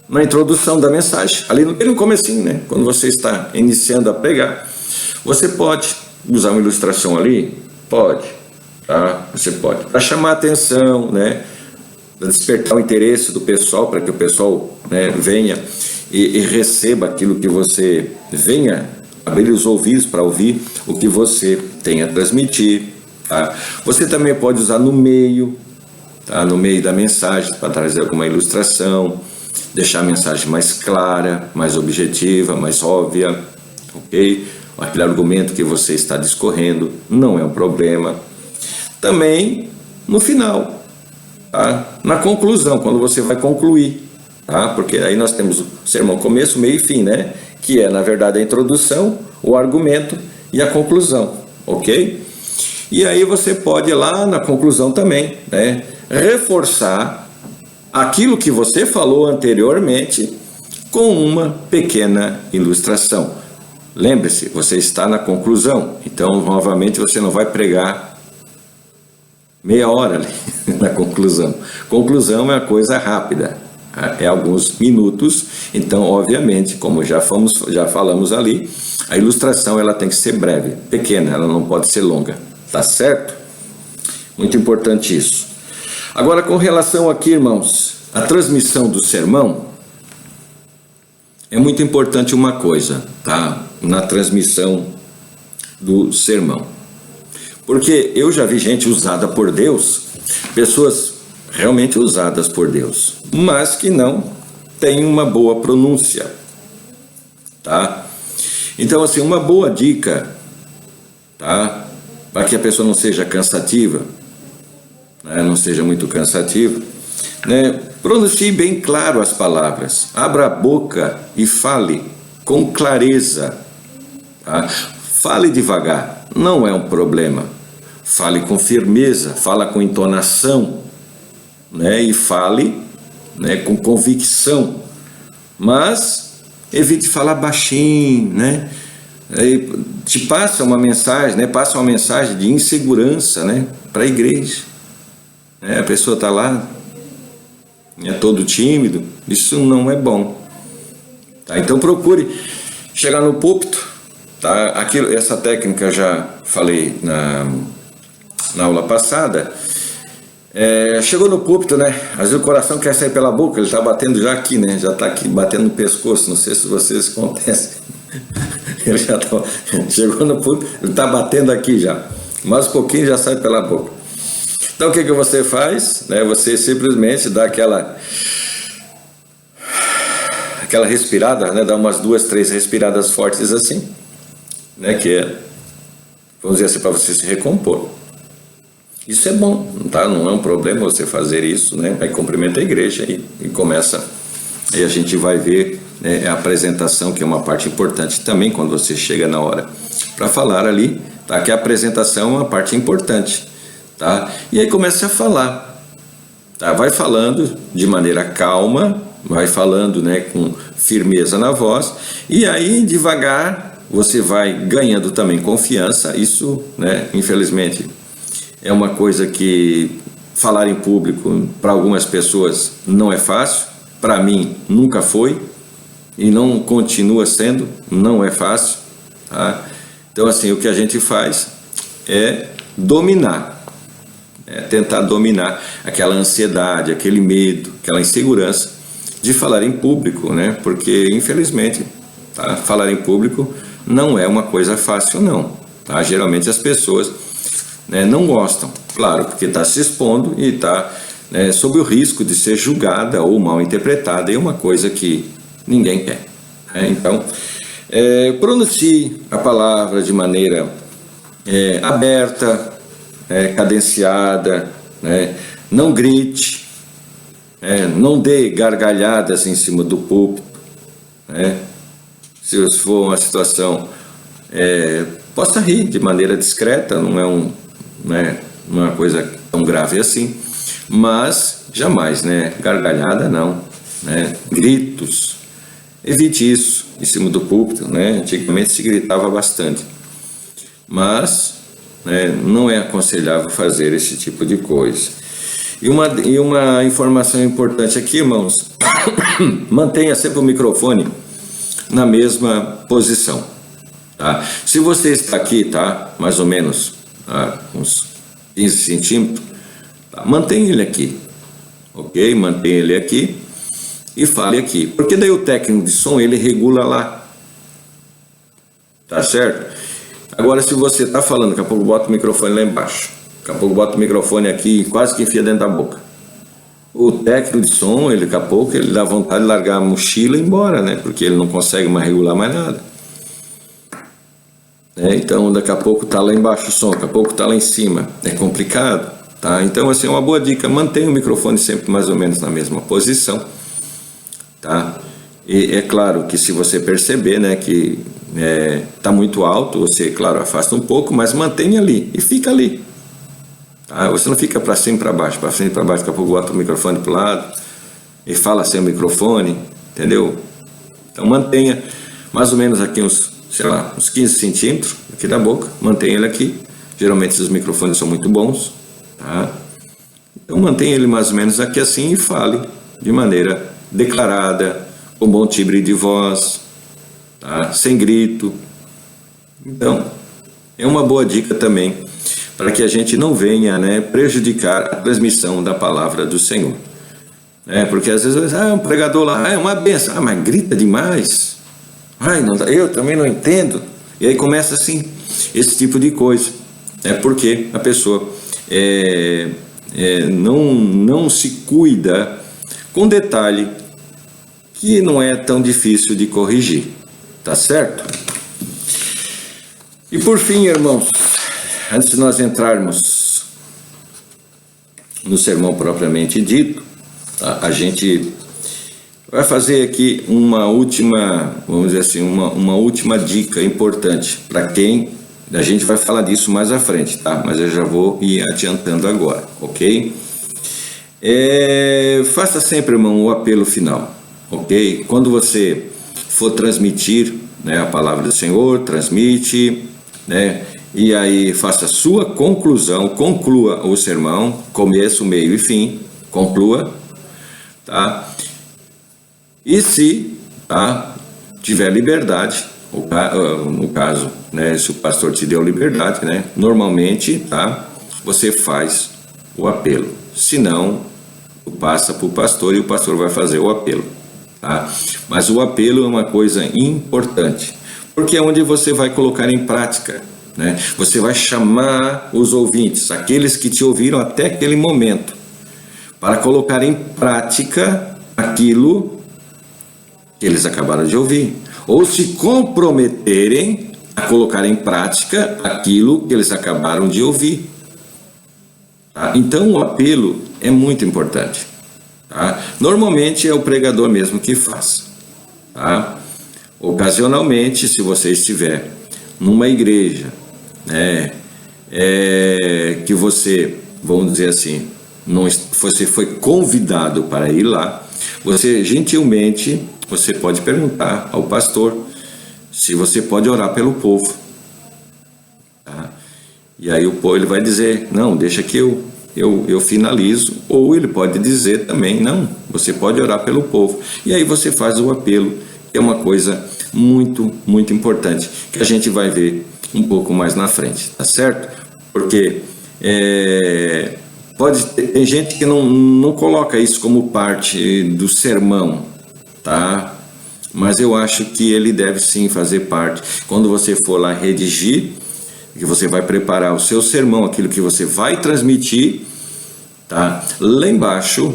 na introdução da mensagem, ali no comecinho, né? Quando você está iniciando a pregar, você pode usar uma ilustração ali? Pode, tá? Você pode. Para chamar a atenção, né? Para despertar o interesse do pessoal, para que o pessoal, né, venha e receba aquilo que você venha, abrir os ouvidos para ouvir o que você tem a transmitir, tá? Você também pode usar no meio, tá? No meio da mensagem, para trazer alguma ilustração, deixar a mensagem mais clara, mais objetiva, mais óbvia, ok? Aquele argumento que você está discorrendo não é um problema. Também no final, tá? Na conclusão, quando você vai concluir, tá? Porque aí nós temos o sermão começo, meio e fim, né? Que é, na verdade, a introdução, o argumento e a conclusão, ok? E aí você pode ir lá na conclusão também, né, reforçar aquilo que você falou anteriormente com uma pequena ilustração. Lembre-se, você está na conclusão, então novamente você não vai pregar meia hora ali na conclusão. Conclusão é uma coisa rápida, é alguns minutos, então obviamente, como já falamos ali, a ilustração ela tem que ser breve, pequena, ela não pode ser longa, tá certo? Muito importante isso. Agora, com relação aqui, irmãos, a transmissão do sermão, é muito importante uma coisa, tá? Na transmissão do sermão. Porque eu já vi gente usada por Deus, pessoas realmente usadas por Deus, mas que não tem uma boa pronúncia, tá? Então, assim, uma boa dica, tá? Para que a pessoa não seja cansativa, né? Não seja muito cansativa, né? Pronuncie bem claro as palavras, abra a boca e fale com clareza, tá? Fale devagar, não é um problema. Fale com firmeza, fala com entonação, né? E fale, né, com convicção, mas evite falar baixinho, né? Te passa uma mensagem, né? Passa uma mensagem de insegurança, né, para a igreja. A pessoa está lá, é todo tímido, isso não é bom, tá? Então procure chegar no púlpito, tá? Essa técnica eu já falei na aula passada, Chegou no púlpito, né? Às vezes o coração quer sair pela boca, ele está batendo já aqui, né? Já está aqui batendo no pescoço. Não sei se vocês acontece. Ele já chegou no púlpito, ele está batendo aqui já. Mais um pouquinho já sai pela boca. Então o que você faz? Né? Você simplesmente dá aquela respirada, né? Dá umas 2, 3 respiradas fortes assim, né? Que é, vamos dizer assim, para você se recompor. Isso é bom, tá? Não é um problema você fazer isso, né? Aí cumprimenta a igreja e começa. Aí a gente vai ver, né, a apresentação, que é uma parte importante também quando você chega na hora para falar ali, tá? Que a apresentação é uma parte importante, tá? E aí começa a falar, tá? Vai falando de maneira calma, vai falando, né, com firmeza na voz, e aí devagar você vai ganhando também confiança. Isso, né, infelizmente, é uma coisa que falar em público para algumas pessoas não é fácil. Para mim nunca foi e não continua sendo, não é fácil, tá? Então assim, o que a gente faz é dominar, tentar dominar aquela ansiedade, aquele medo, aquela insegurança de falar em público, né? Porque infelizmente, tá? Falar em público não é uma coisa fácil não, tá? Geralmente as pessoas, né, não gostam, claro, porque está se expondo e está, né, sob o risco de ser julgada ou mal interpretada, e é uma coisa que ninguém quer, né? Então, pronuncie a palavra de maneira aberta, cadenciada, né? Não grite, não dê gargalhadas em cima do púlpito, né? Se for uma situação, possa rir de maneira discreta, não é uma coisa tão grave assim, mas jamais, né, gargalhada não, né, gritos, evite isso em cima do púlpito, né? Antigamente se gritava bastante, mas, né, não é aconselhável fazer esse tipo de coisa. E uma informação importante aqui, irmãos, mantenha sempre o microfone na mesma posição, tá? Se você está aqui, tá, mais ou menos uns 15 centímetros, tá? Mantenha ele aqui, ok? Mantenha ele aqui e fale aqui, porque daí o técnico de som ele regula lá, tá certo? Agora, se você está falando, daqui a pouco bota o microfone lá embaixo, daqui a pouco bota o microfone aqui, quase que enfia dentro da boca. O técnico de som, ele daqui a pouco ele dá vontade de largar a mochila e ir embora, né? Porque ele não consegue mais regular mais nada. Então daqui a pouco está lá embaixo o som, daqui a pouco está lá em cima, é complicado, tá? Então assim, uma boa dica, mantenha o microfone sempre mais ou menos na mesma posição, tá? E é claro que se você perceber, né, que está muito alto, você, claro, afasta um pouco, mas mantenha ali e fica ali, tá? Você não fica para cima e para baixo, daqui a pouco bota o microfone para o lado e fala sem o microfone, entendeu? Então mantenha mais ou menos aqui uns 15 centímetros aqui da boca, mantenha ele aqui. Geralmente esses microfones são muito bons, tá? Então mantenha ele mais ou menos aqui assim e fale de maneira declarada, com bom timbre de voz, tá? Sem grito. Então, é uma boa dica também para que a gente não venha, né, prejudicar a transmissão da palavra do Senhor. Porque às vezes, um pregador lá, é uma benção, mas grita demais. Eu também não entendo. E aí começa assim, esse tipo de coisa. Porque a pessoa não se cuida com detalhe que não é tão difícil de corrigir. Tá certo? E por fim, irmãos, antes de nós entrarmos no sermão propriamente dito, a gente vai fazer aqui uma última, vamos dizer assim, uma última dica importante para quem, a gente vai falar disso mais à frente, tá? Mas eu já vou ir adiantando agora, ok? Faça sempre, irmão, o apelo final, ok? Quando você for transmitir, né, a palavra do Senhor, transmite, né? E aí faça a sua conclusão, conclua o sermão, começo, meio e fim, conclua, tá? E se, tá, tiver liberdade, no caso, né, se o pastor te deu liberdade, né, normalmente, tá, você faz o apelo. se não, passa para o pastor e o pastor vai fazer o apelo. Tá? Mas o apelo é uma coisa importante, porque é onde você vai colocar em prática, né? Você vai chamar os ouvintes, aqueles que te ouviram até aquele momento, para colocar em prática aquilo que eles acabaram de ouvir, ou se comprometerem a colocar em prática aquilo que eles acabaram de ouvir. Tá? Então o apelo é muito importante. Tá? Normalmente é o pregador mesmo que faz. Tá? Ocasionalmente, se você estiver numa igreja, né, que você, vamos dizer assim, você foi convidado para ir lá, você gentilmente, você pode perguntar ao pastor se você pode orar pelo povo. Tá? E aí o povo ele vai dizer, não, deixa que eu finalizo, ou ele pode dizer também, não, você pode orar pelo povo. E aí você faz o apelo, que é uma coisa muito, muito importante, que a gente vai ver um pouco mais na frente, tá certo? Porque tem gente que não coloca isso como parte do sermão, tá? Mas eu acho que ele deve sim fazer parte. Quando você for lá redigir, que você vai preparar o seu sermão, aquilo que você vai transmitir, tá? Lá embaixo,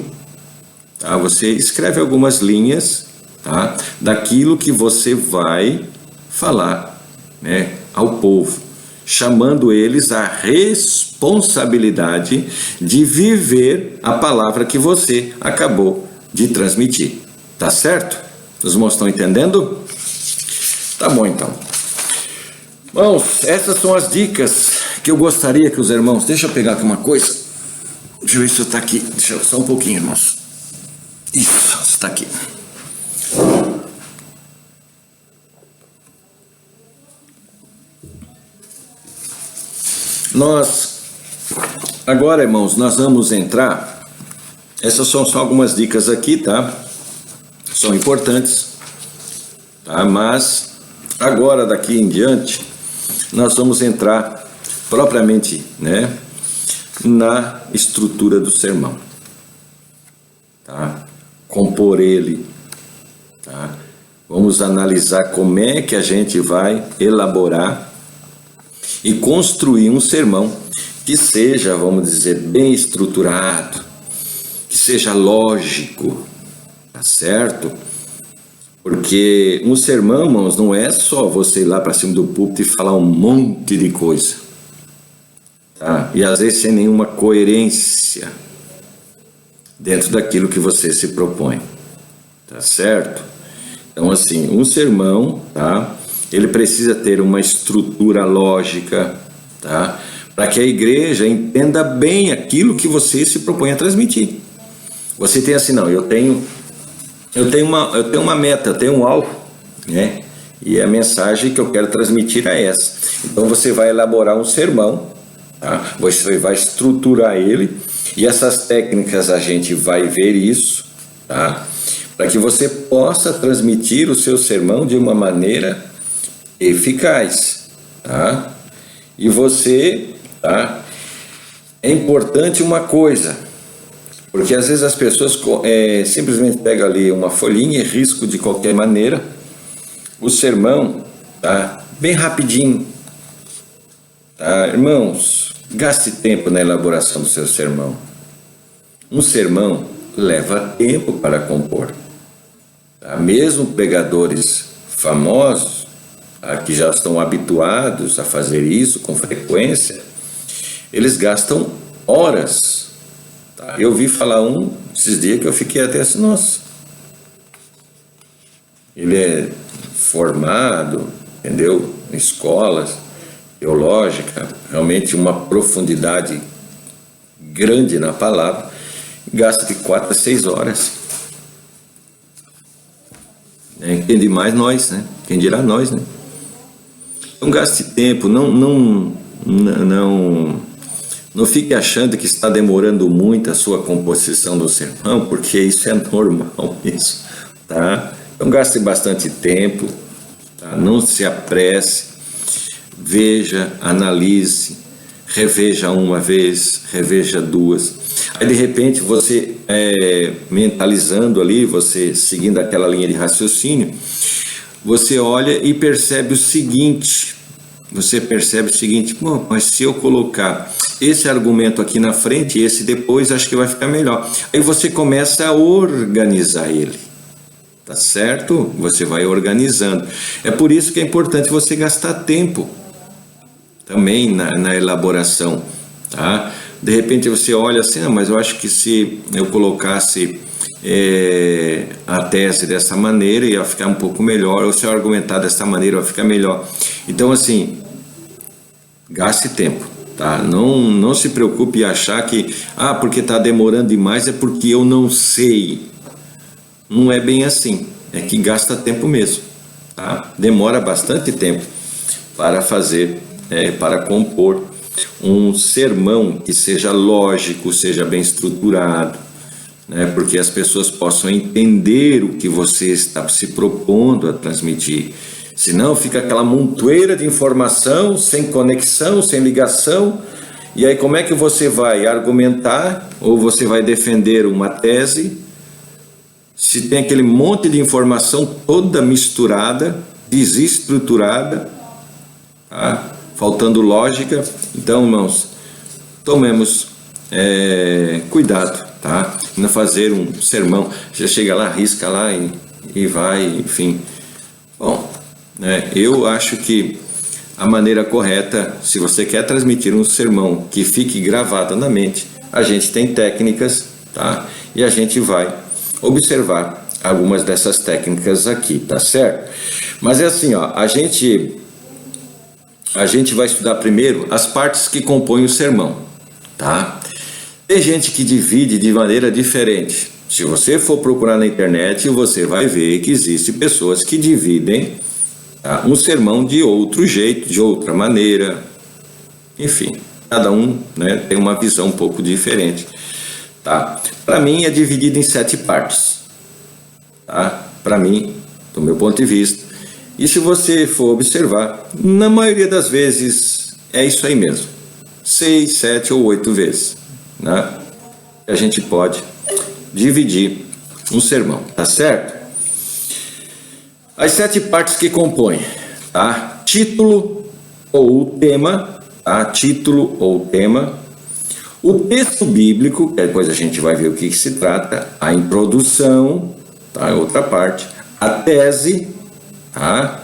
tá? Você escreve algumas linhas, tá? Daquilo que você vai falar, né, ao povo, chamando eles à responsabilidade de viver a palavra que você acabou de transmitir. Tá certo? Os irmãos estão entendendo? Tá bom, então. Irmãos, essas são as dicas que eu gostaria que os irmãos... Deixa eu pegar aqui uma coisa. Deixa eu ver se está aqui. Deixa eu só um pouquinho, irmãos. Isso, está aqui. Agora, irmãos, nós vamos entrar... Essas são só algumas dicas aqui, tá? São importantes, tá? Mas agora, daqui em diante, nós vamos entrar propriamente, né, na estrutura do sermão, tá? Compor ele, tá? Vamos analisar como é que a gente vai elaborar e construir um sermão que seja, vamos dizer, bem estruturado, que seja lógico, tá certo? Porque um sermão, irmãos, não é só você ir lá para cima do púlpito e falar um monte de coisa, tá? E às vezes sem nenhuma coerência dentro daquilo que você se propõe, tá certo? Então, assim, um sermão, tá? Ele precisa ter uma estrutura lógica, tá? Para que a igreja entenda bem aquilo que você se propõe a transmitir. Você tem assim, não, eu tenho uma meta, eu tenho um alvo, né? E a mensagem que eu quero transmitir é essa. Então você vai elaborar um sermão, tá? Você vai estruturar ele, e essas técnicas a gente vai ver isso, tá? Para que você possa transmitir o seu sermão de uma maneira eficaz, tá? E você, tá? É importante uma coisa, porque às vezes as pessoas simplesmente pegam ali uma folhinha e riscam de qualquer maneira o sermão, tá? Bem rapidinho, tá? Irmãos, gaste tempo na elaboração do seu sermão. Um sermão leva tempo para compor, tá? Mesmo pregadores famosos, tá, que já estão habituados a fazer isso com frequência, eles gastam horas. Eu ouvi falar esses dias que eu fiquei até assim, nossa, ele é formado, entendeu? Em escolas teológicas, realmente uma profundidade grande na palavra, gasta de 4 a 6 horas. Quem dirá mais nós, né? Quem dirá nós, né? Então gaste tempo, não fique achando que está demorando muito a sua composição do sermão, porque isso é normal, isso, tá? Então gaste bastante tempo, tá? Não se apresse, veja, analise, reveja uma vez, reveja duas. Aí de repente você mentalizando ali, você seguindo aquela linha de raciocínio, você olha e percebe o seguinte, bom, mas se eu colocar esse argumento aqui na frente e esse depois, acho que vai ficar melhor. Aí você começa a organizar ele, tá certo? Você vai organizando. É por isso que é importante você gastar tempo também na elaboração, tá? De repente você olha assim, mas eu acho que se eu colocasse a tese dessa maneira ia ficar um pouco melhor, ou se eu argumentar dessa maneira vai ficar melhor. Então assim, gaste tempo, tá? Não se preocupe em achar que porque está demorando demais é porque eu não sei. Não é bem assim, é que gasta tempo mesmo, tá? Demora bastante tempo para fazer, para compor um sermão que seja lógico, seja bem estruturado, né? Porque as pessoas possam entender o que você está se propondo a transmitir. Senão fica aquela montoeira de informação, sem conexão, sem ligação, e aí como é que você vai argumentar ou você vai defender uma tese se tem aquele monte de informação toda misturada, desestruturada, tá? Faltando lógica? Então, irmãos, tomemos cuidado, tá? Não fazer um sermão, já chega lá, risca lá e vai, enfim. Bom, eu acho que a maneira correta, se você quer transmitir um sermão que fique gravado na mente, a gente tem técnicas, tá? E a gente vai observar algumas dessas técnicas aqui, tá certo? Mas é assim, ó, a gente vai estudar primeiro as partes que compõem o sermão, tá? Tem gente que divide de maneira diferente. Se você for procurar na internet, você vai ver que existem pessoas que dividem, tá, um sermão de outro jeito, de outra maneira. Enfim, cada um, né, tem uma visão um pouco diferente, tá? Para mim é dividido em 7 partes, tá? Para mim, do meu ponto de vista. E se você for observar, na maioria das vezes é isso aí mesmo. 6, 7 ou 8 vezes, né? A gente pode dividir um sermão, tá certo? As 7 partes que compõem, tá? Título ou tema, tá? Título ou tema. O texto bíblico, que depois a gente vai ver o que se trata. A introdução, tá? Outra parte. A tese, tá?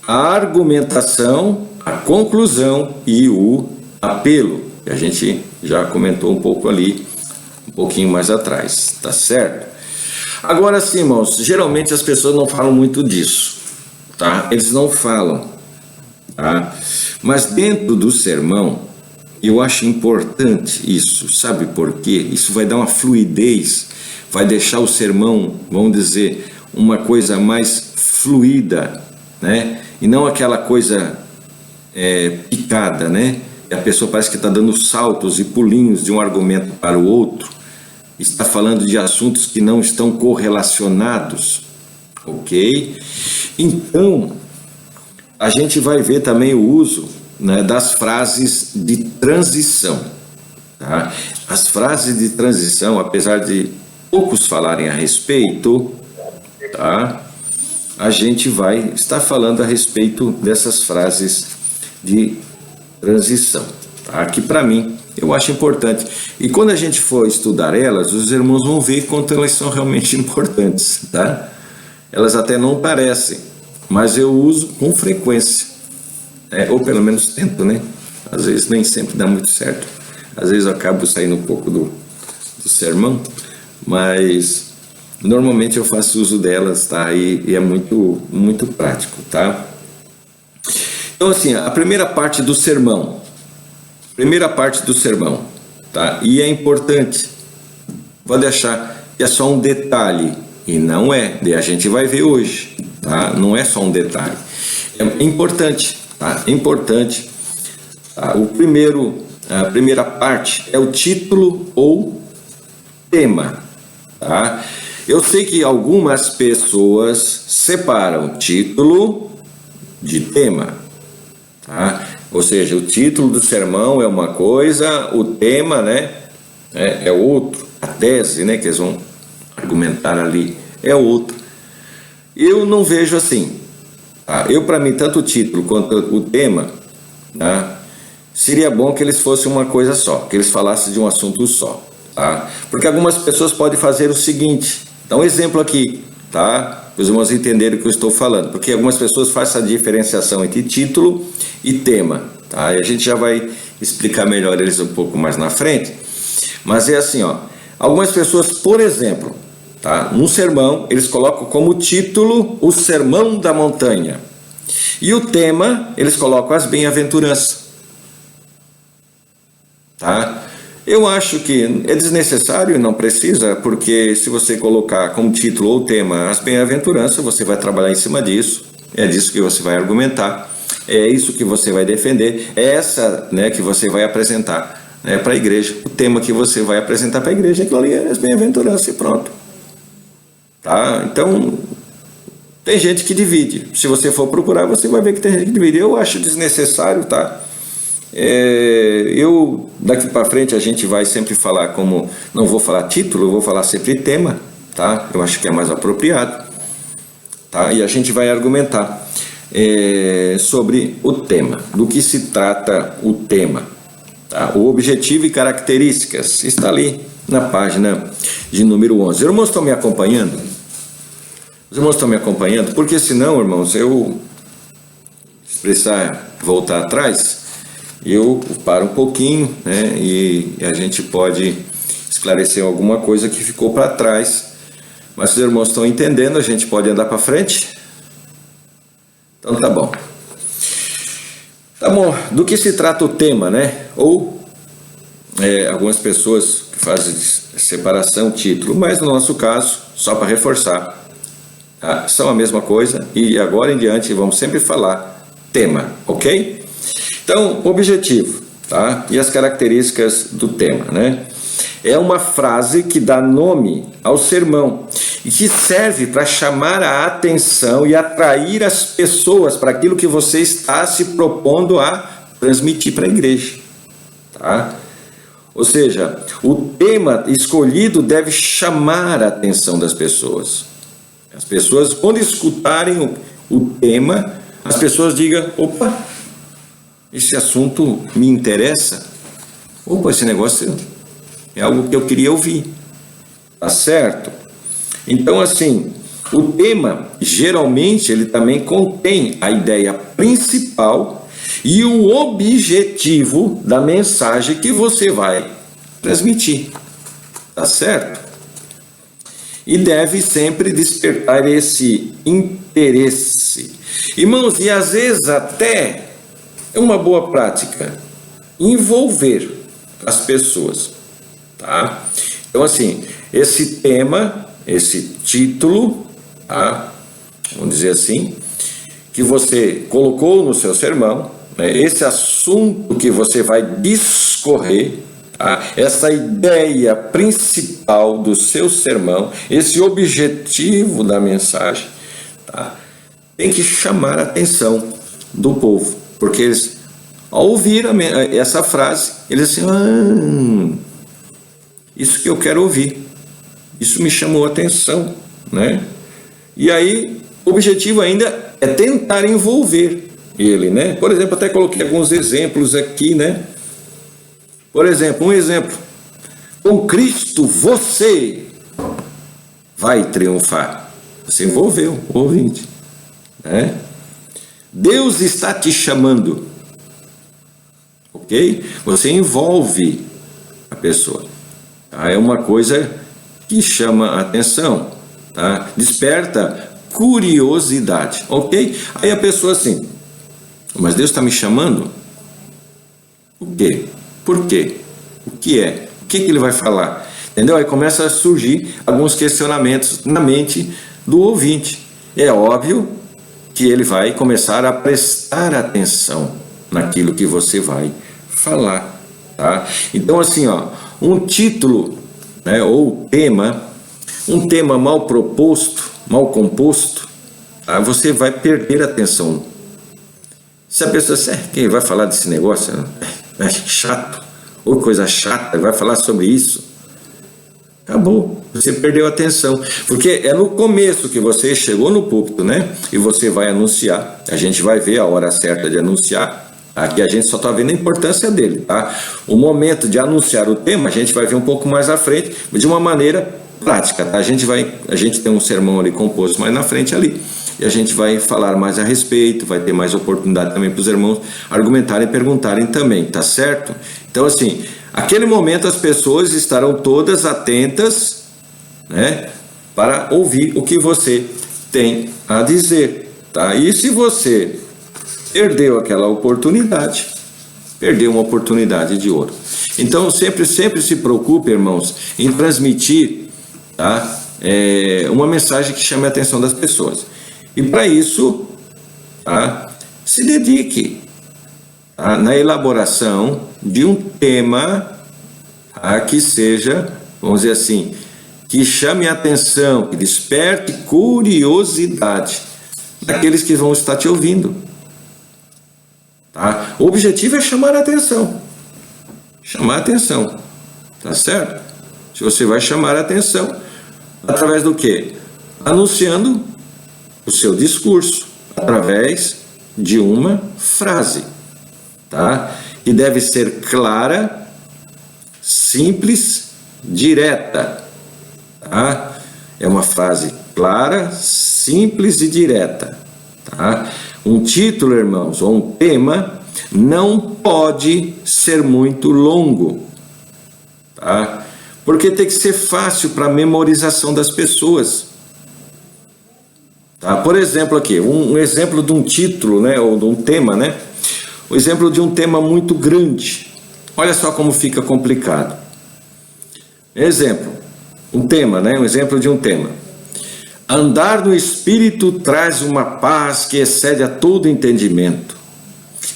A argumentação, a conclusão e o apelo, que a gente já comentou um pouco ali, um pouquinho mais atrás, tá certo? Agora sim, irmãos, geralmente as pessoas não falam muito disso, tá? Eles não falam, tá? Mas dentro do sermão, eu acho importante isso, sabe por quê? Isso vai dar uma fluidez, vai deixar o sermão, vamos dizer, uma coisa mais fluida, né? E não aquela coisa picada, né? E a pessoa parece que está dando saltos e pulinhos de um argumento para o outro, está falando de assuntos que não estão correlacionados, ok? Então, a gente vai ver também o uso, né, das frases de transição, tá? As frases de transição, apesar de poucos falarem a respeito, tá? A gente vai estar falando a respeito dessas frases de transição, tá? Que para mim eu acho importante. E quando a gente for estudar elas, os irmãos vão ver quanto elas são realmente importantes, tá? Elas até não parecem, mas eu uso com frequência, ou pelo menos tento, né? Às vezes nem sempre dá muito certo. Às vezes eu acabo saindo um pouco do sermão, mas normalmente eu faço uso delas, tá? E é muito, muito prático, tá? Então, assim, a primeira parte do sermão, tá? E é importante, pode achar que é só um detalhe, e não é, daí a gente vai ver hoje, tá? Não é só um detalhe, é importante, tá? É importante, tá? A primeira parte é o título ou tema, tá? Eu sei que algumas pessoas separam título de tema, tá? Ou seja, o título do sermão é uma coisa, o tema, né, é outro, a tese, né, que eles vão argumentar ali é outra. Eu não vejo assim. Tá? Para mim, tanto o título quanto o tema, tá? Seria bom que eles fossem uma coisa só, que eles falassem de um assunto só. Tá? Porque algumas pessoas podem fazer o seguinte, dá um exemplo aqui, tá? Os irmãos entenderem o que eu estou falando, porque algumas pessoas fazem a diferenciação entre título e tema, tá? E a gente já vai explicar melhor eles um pouco mais na frente, mas é assim, ó, algumas pessoas, por exemplo, tá? No sermão, eles colocam como título o Sermão da Montanha, e o tema, eles colocam as bem-aventuranças, tá? Eu acho que é desnecessário e não precisa, porque se você colocar como título ou tema as bem-aventuranças, você vai trabalhar em cima disso, é disso que você vai argumentar, é isso que você vai defender, é essa, né, que você vai apresentar, né, para a igreja. O tema que você vai apresentar para a igreja é aquilo ali, é as bem-aventuranças e pronto. Tá? Então, tem gente que divide. Se você for procurar, você vai ver que tem gente que divide. Eu acho desnecessário, tá? Daqui para frente a gente vai sempre falar como, não vou falar título, eu vou falar sempre tema, tá? Eu acho que é mais apropriado, tá? E a gente vai argumentar sobre o tema, do que se trata o tema, tá? O objetivo e características está ali na página de número 11. Os irmãos estão me acompanhando? Os irmãos estão me acompanhando? Porque senão, irmãos, se precisar voltar atrás, eu paro um pouquinho, né, e a gente pode esclarecer alguma coisa que ficou para trás. Mas se os irmãos estão entendendo, a gente pode andar para frente? Então tá bom. Tá bom, do que se trata o tema, né? Ou algumas pessoas que fazem separação, título, mas no nosso caso, só para reforçar, tá? São a mesma coisa e agora em diante vamos sempre falar tema, ok? Então, objetivo, tá? E as características do tema, né? É uma frase que dá nome ao sermão e que serve para chamar a atenção e atrair as pessoas para aquilo que você está se propondo a transmitir para a igreja, tá? Ou seja, o tema escolhido deve chamar a atenção das pessoas. As pessoas, quando escutarem o tema, as pessoas digam, opa, esse assunto me interessa, opa, esse negócio é algo que eu queria ouvir, tá certo? Então, assim, o tema, geralmente, ele também contém a ideia principal e o objetivo da mensagem que você vai transmitir, tá certo? E deve sempre despertar esse interesse. Irmãos, e às vezes até é uma boa prática envolver as pessoas, tá? Então, assim, esse tema, esse título, tá? Vamos dizer assim, que você colocou no seu sermão, né? Esse assunto que você vai discorrer, tá? Essa ideia principal do seu sermão, esse objetivo da mensagem, tá? Tem que chamar a atenção do povo. Porque eles, ao ouvir essa frase, eles assim, isso que eu quero ouvir, isso me chamou a atenção, né? E aí, o objetivo ainda é tentar envolver ele, né? Por exemplo, até coloquei alguns exemplos aqui, né? Por exemplo, um exemplo, com Cristo você vai triunfar. Você envolveu o ouvinte, né? Deus está te chamando, ok? Você envolve a pessoa, tá? É uma coisa que chama a atenção, tá? Desperta curiosidade, ok? Aí a pessoa assim, mas Deus está me chamando? O quê? Por quê? O que é? O que ele vai falar? Entendeu? Aí começa a surgir alguns questionamentos na mente do ouvinte. É óbvio que ele vai começar a prestar atenção naquilo que você vai falar, tá? Então, assim, ó, um título, né, ou um tema mal proposto, mal composto, tá? Você vai perder a atenção. Se a pessoa disser, quem vai falar desse negócio? É chato. Ou coisa chata, vai falar sobre isso. Acabou, você perdeu a atenção. Porque é no começo que você chegou no púlpito, né? E você vai anunciar. A gente vai ver a hora certa de anunciar. Aqui a gente só está vendo a importância dele, tá? O momento de anunciar o tema, a gente vai ver um pouco mais à frente, de uma maneira prática, tá? A gente tem um sermão ali composto mais na frente ali. E a gente vai falar mais a respeito, vai ter mais oportunidade também para os irmãos argumentarem e perguntarem também, tá certo? Então, assim, aquele momento as pessoas estarão todas atentas, né, para ouvir o que você tem a dizer, tá? E se você perdeu aquela oportunidade, perdeu uma oportunidade de ouro. Então, sempre se preocupe, irmãos, em transmitir, tá, uma mensagem que chame a atenção das pessoas. E para isso, tá, se dedique, tá, na elaboração de um tema, tá, que seja, vamos dizer assim, que chame a atenção, que desperte curiosidade daqueles que vão estar te ouvindo. Tá? O objetivo é chamar a atenção. Chamar a atenção. Tá certo? Se você vai chamar a atenção, através do quê? Anunciando o seu discurso, através de uma frase. Tá? Que deve ser clara, simples, direta. Tá? É uma frase clara, simples e direta. Tá? Um título, irmãos, ou um tema não pode ser muito longo, tá? Porque tem que ser fácil para a memorização das pessoas. Tá? Por exemplo, aqui, um exemplo de um título, né, ou de um tema, né? O exemplo de um tema muito grande. Olha só como fica complicado. Exemplo, um tema, né? Um exemplo de um tema. Andar no Espírito traz uma paz que excede a todo entendimento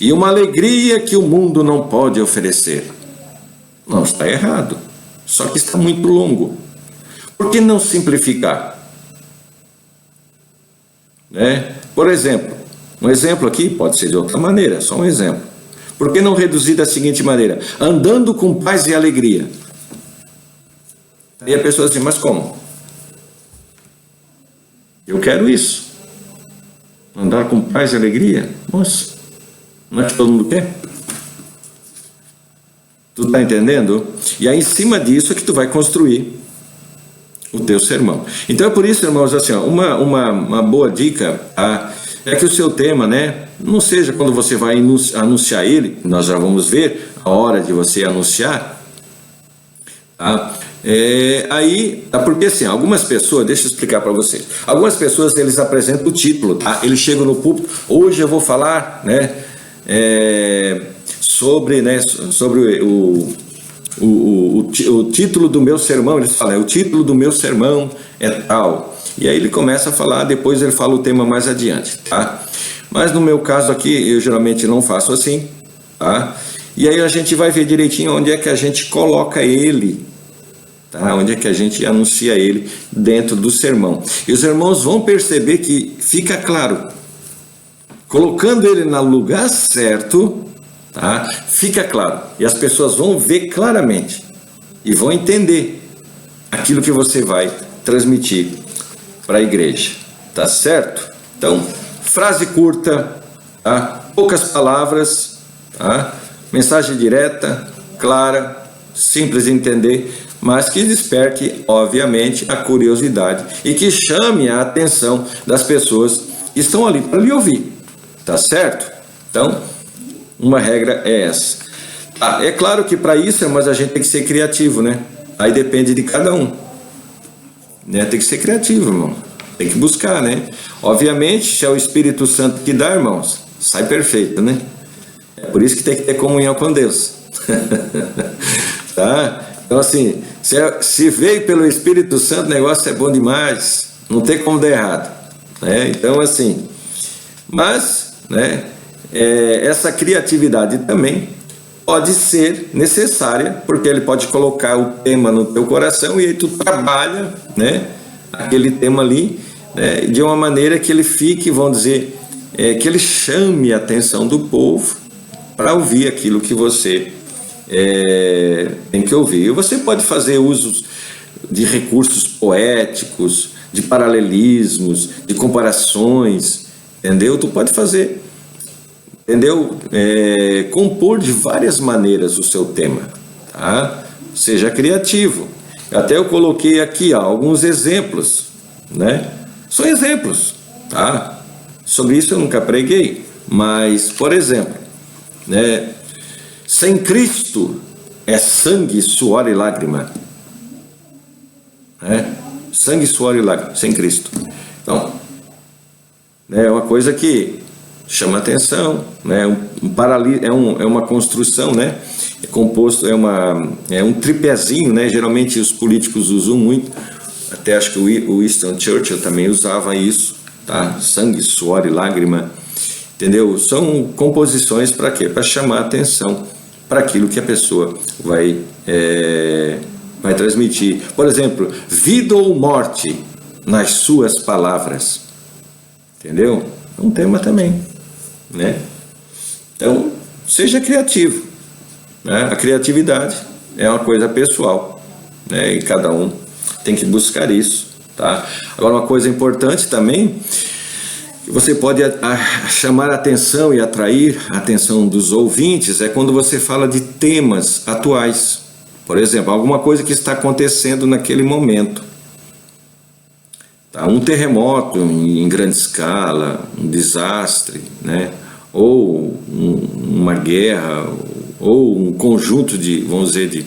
e uma alegria que o mundo não pode oferecer. Não, está errado, só que está muito longo. Por que não simplificar? Né? Por exemplo, um exemplo aqui pode ser de outra maneira, só um exemplo. Por que não reduzir da seguinte maneira? Andando com paz e alegria. E a pessoa diz assim, mas como? Eu quero isso. Andar com paz e alegria? Nossa, não é que todo mundo quer? Tu está entendendo? E aí, em cima disso é que tu vai construir o teu sermão. Então é por isso, irmãos, assim, ó, uma boa dica, tá, é que o seu tema, né, não seja quando você vai anunciar ele, nós já vamos ver a hora de você anunciar, tá? Porque assim, algumas pessoas, deixa eu explicar para vocês, algumas pessoas eles apresentam o título, tá? Eles chegam no púlpito, hoje eu vou falar, né, sobre o título do meu sermão. Eles falam, o título do meu sermão é tal, e aí ele começa a falar, depois ele fala o tema mais adiante, tá? Mas no meu caso aqui, eu geralmente não faço assim, tá? E aí a gente vai ver direitinho onde é que a gente coloca ele, tá? Onde é que a gente anuncia ele dentro do sermão. E os irmãos vão perceber que fica claro, colocando ele no lugar certo, tá? Fica claro, e as pessoas vão ver claramente e vão entender aquilo que você vai transmitir para a igreja, tá certo? Então, frase curta, tá? Poucas palavras, tá? Mensagem direta, clara, simples de entender, mas que desperte, obviamente, a curiosidade e que chame a atenção das pessoas que estão ali para lhe ouvir, tá certo? Então, uma regra é essa. É claro que para isso, mas a gente tem que ser criativo, né? Aí depende de cada um, né? Tem que ser criativo, irmão. Tem que buscar, né? Obviamente, se é o Espírito Santo que dá, irmãos, sai perfeito, né? É por isso que tem que ter comunhão com Deus. Tá? Então, assim, se veio pelo Espírito Santo, o negócio é bom demais. Não tem como dar errado, né? Então, assim, mas, né, essa criatividade também pode ser necessária, porque ele pode colocar o tema no teu coração e aí tu trabalha, né, aquele tema ali, né, de uma maneira que ele fique, vamos dizer, que ele chame a atenção do povo para ouvir aquilo que você tem que ouvir. E você pode fazer uso de recursos poéticos, de paralelismos, de comparações, entendeu? Tu pode fazer, entendeu? Compor de várias maneiras o seu tema, tá? Seja criativo. Até eu coloquei aqui, ó, alguns exemplos, né? São exemplos, tá? Sobre isso eu nunca preguei, mas, por exemplo, né? Sem Cristo é sangue, suor e lágrima. Sangue, suor e lágrima, sem Cristo. Então, é uma coisa que chama atenção, né? É uma construção, né? É composto, é um tripézinho, né? Geralmente os políticos usam muito, até acho que o Winston Churchill também usava isso, tá? Sangue, suor e lágrima, entendeu? São composições para quê? Para chamar atenção para aquilo que a pessoa vai transmitir. Por exemplo, vida ou morte nas suas palavras, entendeu? É um tema também, né? Então, seja criativo, né? A criatividade é uma coisa pessoal, né? E cada um tem que buscar isso, tá? Agora, uma coisa importante também, que você pode chamar a atenção e atrair a atenção dos ouvintes, é quando você fala de temas atuais. Por exemplo, alguma coisa que está acontecendo naquele momento. Tá? Um terremoto em grande escala, um desastre, né? Ou uma guerra, ou um conjunto de, vamos dizer,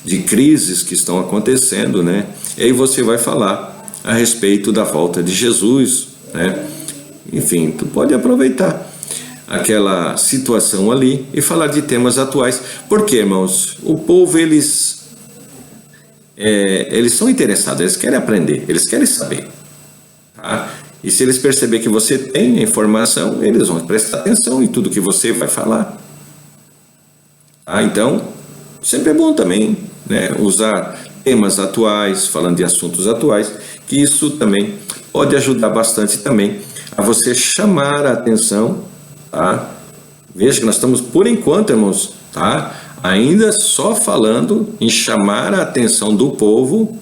de crises que estão acontecendo, né? E aí você vai falar a respeito da volta de Jesus, né? Enfim, tu pode aproveitar aquela situação ali e falar de temas atuais. Por quê, irmãos? O povo, eles são interessados, eles querem aprender, eles querem saber. Tá? E se eles perceberem que você tem a informação, eles vão prestar atenção em tudo que você vai falar. Tá? Então, sempre é bom também, né, usar temas atuais, falando de assuntos atuais, que isso também pode ajudar bastante também a você chamar a atenção, tá? Veja que nós estamos, por enquanto, irmãos, tá? Ainda só falando em chamar a atenção do povo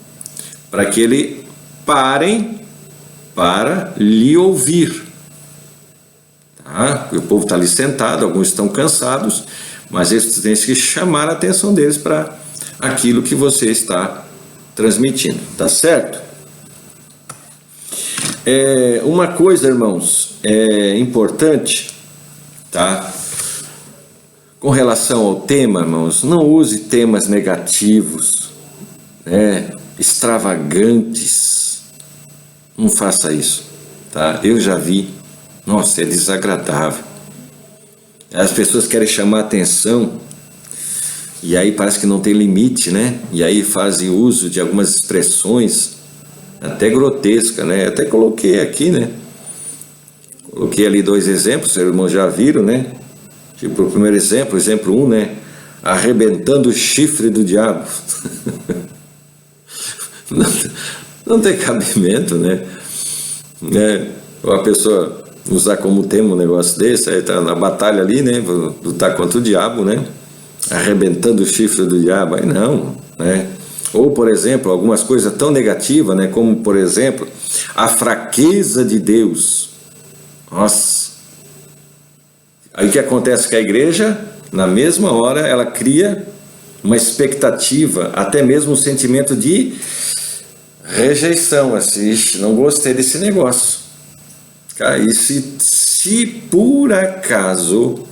para que ele parem para lhe ouvir, tá? Porque o povo está ali sentado, alguns estão cansados, mas eles têm que chamar a atenção deles para aquilo que você está transmitindo, tá certo? Uma coisa, irmãos, importante, tá? Com relação ao tema, irmãos, não use temas negativos, né? Extravagantes. Não faça isso, tá? Eu já vi. Nossa, é desagradável. As pessoas querem chamar atenção e aí parece que não tem limite, né? E aí fazem uso de algumas expressões até grotesca, né? Até coloquei aqui, né? Coloquei ali 2 exemplos, os irmãos já viram, né? Tipo, o primeiro exemplo, exemplo 1, né? Arrebentando o chifre do diabo. Não tem cabimento, né? A pessoa usar como tema um negócio desse, aí tá na batalha ali, né? Lutar contra o diabo, né? Arrebentando o chifre do diabo, aí não, né? Ou, por exemplo, algumas coisas tão negativas, né? Como, por exemplo, a fraqueza de Deus. Nossa! Aí o que acontece com a igreja? Na mesma hora, ela cria uma expectativa, até mesmo um sentimento de rejeição. Assim, não gostei desse negócio. Cara, e se por acaso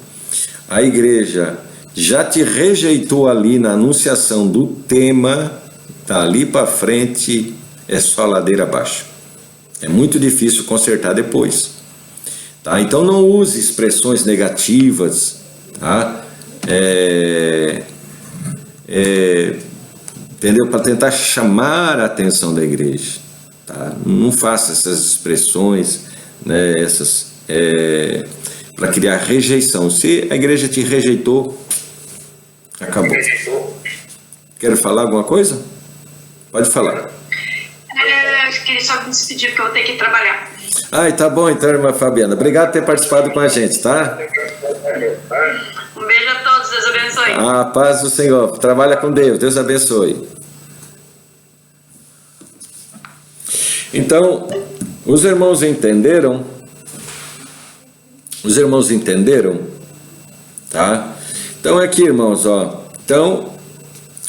a igreja já te rejeitou ali na anunciação do tema, dali para frente é só ladeira abaixo. É muito difícil consertar depois. Tá? Então não use expressões negativas, tá? Entendeu? Para tentar chamar a atenção da igreja. Tá? Não faça essas expressões, né? Para criar rejeição. Se a igreja te rejeitou, acabou. Quer falar alguma coisa? Pode falar. Acho que só me despedir porque eu vou ter que trabalhar. Tá bom então, irmã Fabiana. Obrigado por ter participado com a gente, tá? Um beijo a todos, Deus abençoe. abençoe. A paz do Senhor. Trabalha com Deus. Deus abençoe. Então, os irmãos entenderam? Os irmãos entenderam? Tá? Então, aqui, irmãos, ó. Então,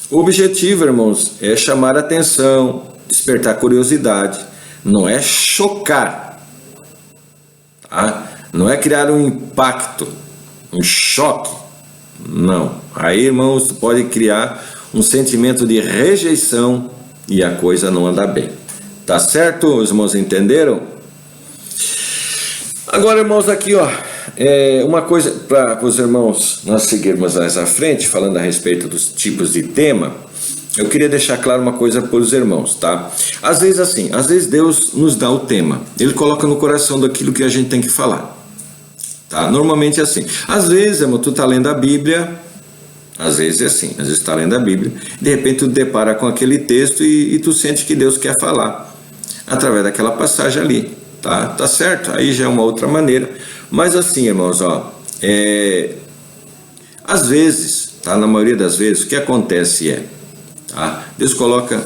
o objetivo, irmãos, é chamar a atenção, despertar curiosidade. Não é chocar. Tá? Não é criar um impacto, um choque. Não. Aí, irmãos, pode criar um sentimento de rejeição e a coisa não anda bem. Tá certo? Os irmãos entenderam? Agora, irmãos, aqui, ó, uma coisa para os irmãos nós seguirmos mais à frente, falando a respeito dos tipos de tema, eu queria deixar claro uma coisa para os irmãos, tá? Às vezes Deus nos dá o tema, Ele coloca no coração daquilo que a gente tem que falar. Tá? Normalmente é assim. Às vezes, irmão, tu tá lendo a Bíblia, às vezes é assim, às vezes tu tá lendo a Bíblia, de repente tu depara com aquele texto e tu sente que Deus quer falar através daquela passagem ali, tá certo? Aí já é uma outra maneira, mas assim, irmãos, ó, às vezes, tá? Na maioria das vezes, o que acontece tá? Deus coloca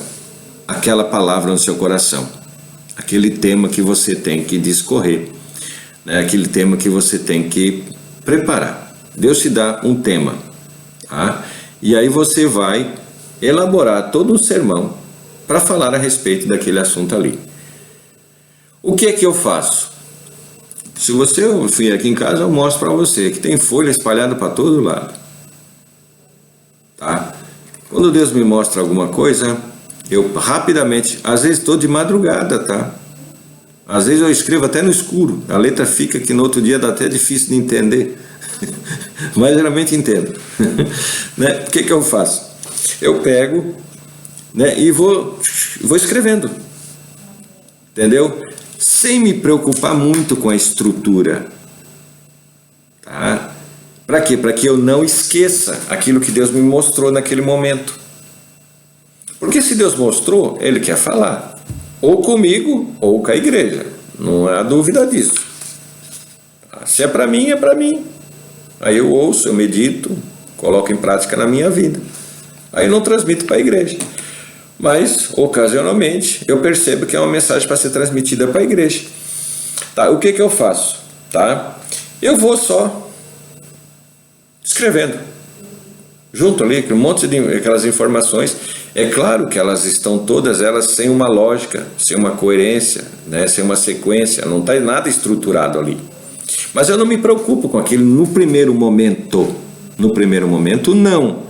aquela palavra no seu coração, aquele tema que você tem que discorrer, aquele tema que você tem que preparar. Deus te dá um tema, tá? E aí você vai elaborar todo um sermão para falar a respeito daquele assunto ali. O que é que eu faço? Se você vir aqui em casa, eu mostro para você que tem folha espalhada para todo lado, tá? Quando Deus me mostra alguma coisa, eu rapidamente, às vezes estou de madrugada, tá? Às vezes eu escrevo até no escuro, a letra fica que no outro dia dá até difícil de entender, mas geralmente entendo. Né? O que eu faço? Eu pego, né, e vou escrevendo, entendeu? Sem me preocupar muito com a estrutura, tá? Para quê? Para que eu não esqueça aquilo que Deus me mostrou naquele momento. Porque se Deus mostrou, Ele quer falar. Ou comigo, ou com a igreja. Não há dúvida disso. Se é para mim, é para mim. Aí eu ouço, eu medito, coloco em prática na minha vida. Aí eu não transmito para a igreja. Mas, ocasionalmente, eu percebo que é uma mensagem para ser transmitida para a igreja. Tá? O que eu faço? Tá? Eu vou só escrevendo. Junto ali, com um monte de aquelas informações. É claro que elas estão todas elas sem uma lógica, sem uma coerência, né, sem uma sequência, não está nada estruturado ali. Mas eu não me preocupo com aquilo no primeiro momento. No primeiro momento, não.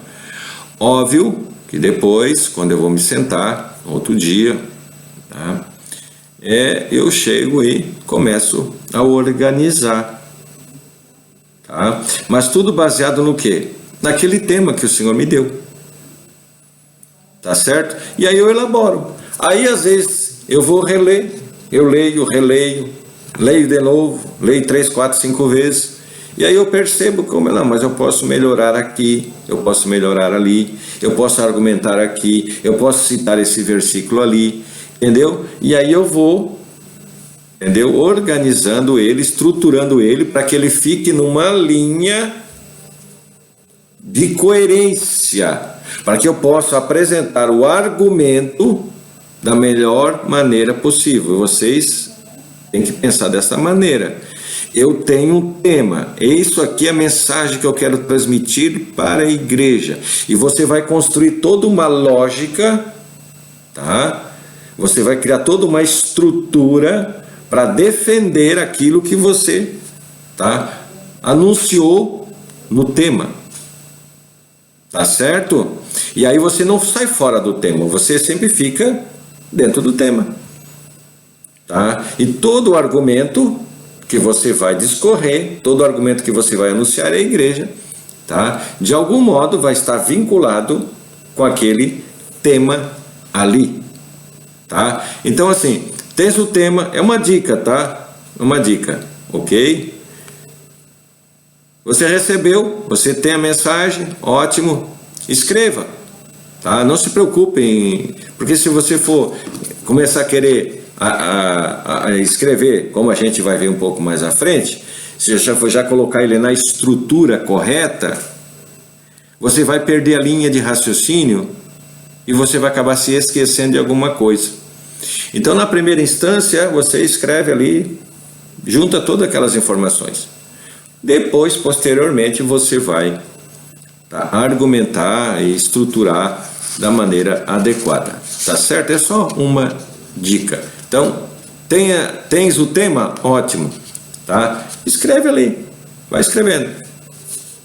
Óbvio que depois, quando eu vou me sentar, outro dia, tá, eu chego e começo a organizar. Tá? Mas tudo baseado no quê? Naquele tema que o Senhor me deu. Tá certo? E aí eu elaboro. Aí às vezes eu vou reler, eu leio, releio, leio de novo, leio 3, 4, 5 vezes. E aí eu percebo como, não, mas eu posso melhorar aqui, eu posso melhorar ali, eu posso argumentar aqui, eu posso citar esse versículo ali, entendeu? E aí eu vou, entendeu? Organizando ele, estruturando ele para que ele fique numa linha de coerência, para que eu possa apresentar o argumento da melhor maneira possível. Vocês têm que pensar dessa maneira. Eu tenho um tema, isso aqui é a mensagem que eu quero transmitir para a igreja. E você vai construir toda uma lógica, tá? Você vai criar toda uma estrutura para defender aquilo que você, tá, anunciou no tema. Tá certo? E aí você não sai fora do tema, você sempre fica dentro do tema. Tá? E todo argumento que você vai discorrer, todo argumento que você vai anunciar à igreja, tá? De algum modo vai estar vinculado com aquele tema ali. Tá? Então assim, tens o tema, é uma dica, tá? Uma dica, ok? Você recebeu, você tem a mensagem, ótimo, escreva, tá? Não se preocupem, porque se você for começar a querer a escrever, como a gente vai ver um pouco mais à frente, se já for colocar ele na estrutura correta, você vai perder a linha de raciocínio e você vai acabar se esquecendo de alguma coisa. Então, na primeira instância, você escreve ali, junta todas aquelas informações. Depois, posteriormente, você vai argumentar e estruturar da maneira adequada. Tá certo? É só uma dica. Então, tens o tema? Ótimo. Tá? Escreve ali. Vai escrevendo.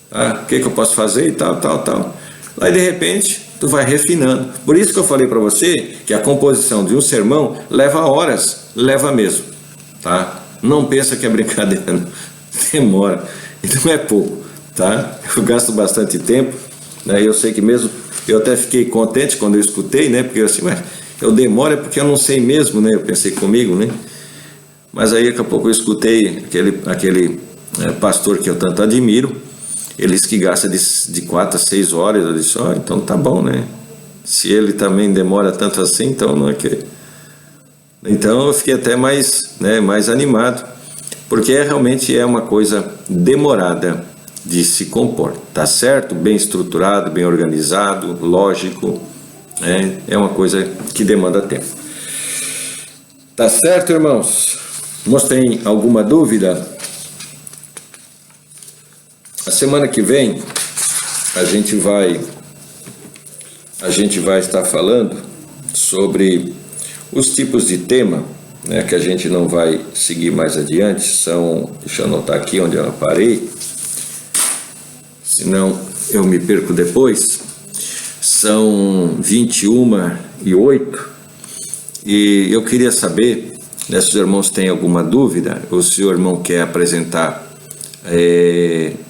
Tá? O que eu posso fazer e tal. Aí, de repente, tu vai refinando. Por isso que eu falei para você que a composição de um sermão leva horas. Leva mesmo. Tá? Não pensa que é brincadeira. Não. Demora. E não é pouco. Tá? Eu gasto bastante tempo. Né? Eu sei que mesmo... Eu até fiquei contente quando eu escutei, né? Porque eu assim, mas eu demoro é porque eu não sei mesmo, né? Eu pensei comigo, né? Mas aí daqui a pouco eu escutei aquele pastor que eu tanto admiro. Ele disse que gasta de 4 a 6 horas. Eu disse, então tá bom, né? Se ele também demora tanto assim, então não é que... Então eu fiquei até mais animado, porque realmente é uma coisa demorada de se compor, tá certo? Bem estruturado, bem organizado, lógico, é uma coisa que demanda tempo. Tá certo, irmãos? Mas tem alguma dúvida? A semana que vem a gente vai estar falando sobre os tipos de tema, né, que a gente não vai seguir mais adiante. São, deixa eu anotar aqui onde eu parei, senão eu me perco depois. São 21h08 e eu queria saber, né, se os irmãos têm alguma dúvida, ou se o irmão quer apresentar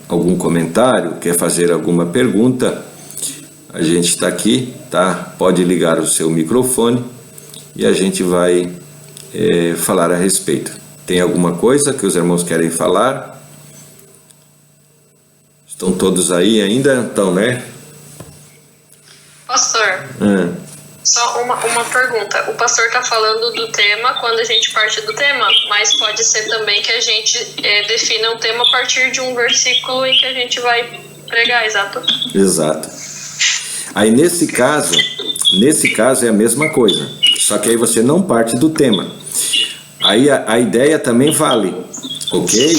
algum comentário, quer fazer alguma pergunta. A gente está aqui, tá? Pode ligar o seu microfone e a gente vai falar a respeito. Tem alguma coisa que os irmãos querem falar? Estão todos aí ainda? Estão, né? Pastor, só uma pergunta. O pastor está falando do tema quando a gente parte do tema, mas pode ser também que a gente defina um tema a partir de um versículo em que a gente vai pregar, exato? Exato. Aí nesse caso é a mesma coisa, só que aí você não parte do tema. Aí a ideia também vale, ok?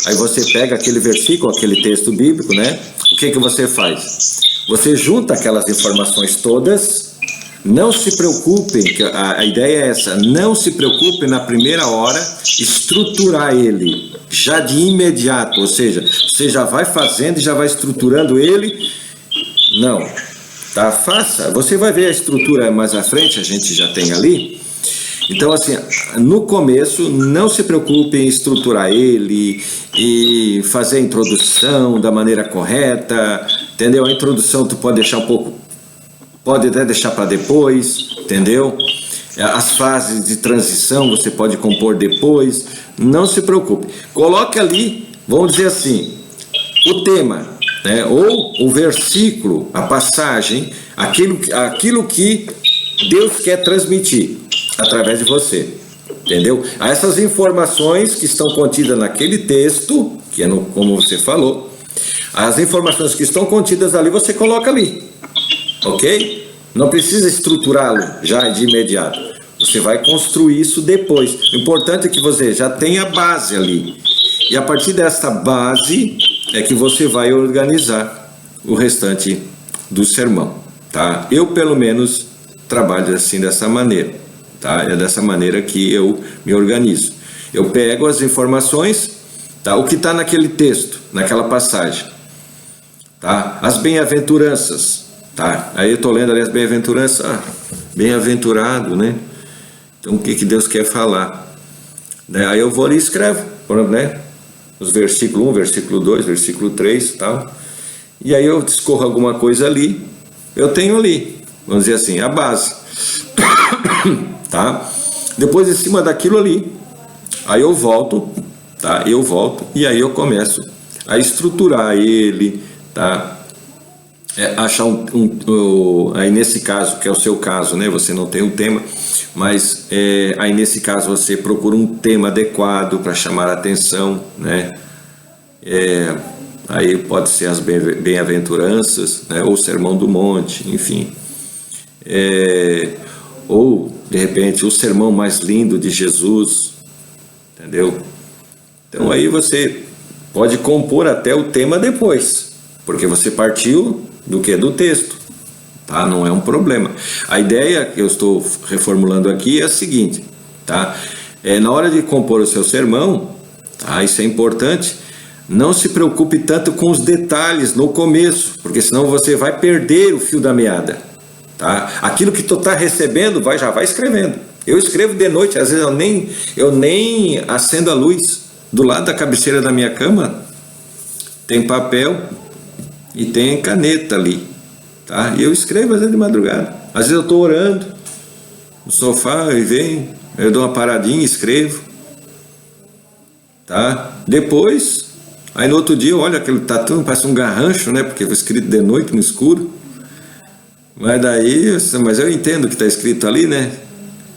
Aí você pega aquele versículo, aquele texto bíblico, né? O que você faz? Você junta aquelas informações todas. Não se preocupem, a ideia é essa, não se preocupe na primeira hora estruturar ele já de imediato, ou seja, você já vai fazendo e já vai estruturando ele. Não, tá? Faça, você vai ver a estrutura mais à frente, a gente já tem ali. Então, assim, no começo, não se preocupe em estruturar ele e fazer a introdução da maneira correta, entendeu? A introdução tu pode deixar pode até deixar para depois, entendeu? As fases de transição você pode compor depois, não se preocupe. Coloque ali, vamos dizer assim, o tema, né? Ou o versículo, a passagem, aquilo que Deus quer transmitir através de você, entendeu? Essas informações que estão contidas naquele texto, que é como você falou, as informações que estão contidas ali, você coloca ali, ok? Não precisa estruturá-lo já de imediato, você vai construir isso depois. O importante é que você já tenha a base ali, e a partir dessa base é que você vai organizar o restante do sermão, tá? Eu, pelo menos, trabalho assim dessa maneira. Tá? É dessa maneira que eu me organizo. Eu pego as informações, tá? O que está naquele texto, naquela passagem. Tá? As bem-aventuranças. Tá? Aí eu estou lendo ali as bem-aventuranças. Bem-aventurado, né? Então o que Deus quer falar? Né? Aí eu vou ali e escrevo, né? Os versículo 1, versículo 2, versículo 3 e tal. E aí eu discorro alguma coisa ali. Eu tenho ali, vamos dizer assim, a base. Tá? Depois, em cima daquilo ali, aí eu volto, tá? E aí eu começo a estruturar ele, tá? Achar aí nesse caso, que é o seu caso, né? Você não tem um tema, mas aí nesse caso você procura um tema adequado para chamar a atenção, né? Aí pode ser as bem-aventuranças, né? Ou o Sermão do Monte, enfim. Ou, de repente, o sermão mais lindo de Jesus, entendeu? Então aí você pode compor até o tema depois, porque você partiu do que? Do texto, tá? Não é um problema. A ideia que eu estou reformulando aqui é a seguinte, tá? Na hora de compor o seu sermão, tá? Isso é importante, não se preocupe tanto com os detalhes no começo, porque senão você vai perder o fio da meada, tá? Aquilo que tu está recebendo, já vai escrevendo. Eu escrevo de noite, às vezes eu nem acendo a luz. Do lado da cabeceira da minha cama tem papel e tem caneta ali, tá? E eu escrevo às vezes de madrugada. Às vezes eu estou orando no sofá e venho, eu dou uma paradinha e escrevo, tá? Depois, aí no outro dia eu olho aquele tatu, parece um garrancho, né? Porque foi escrito de noite no escuro. Mas eu entendo o que está escrito ali, né?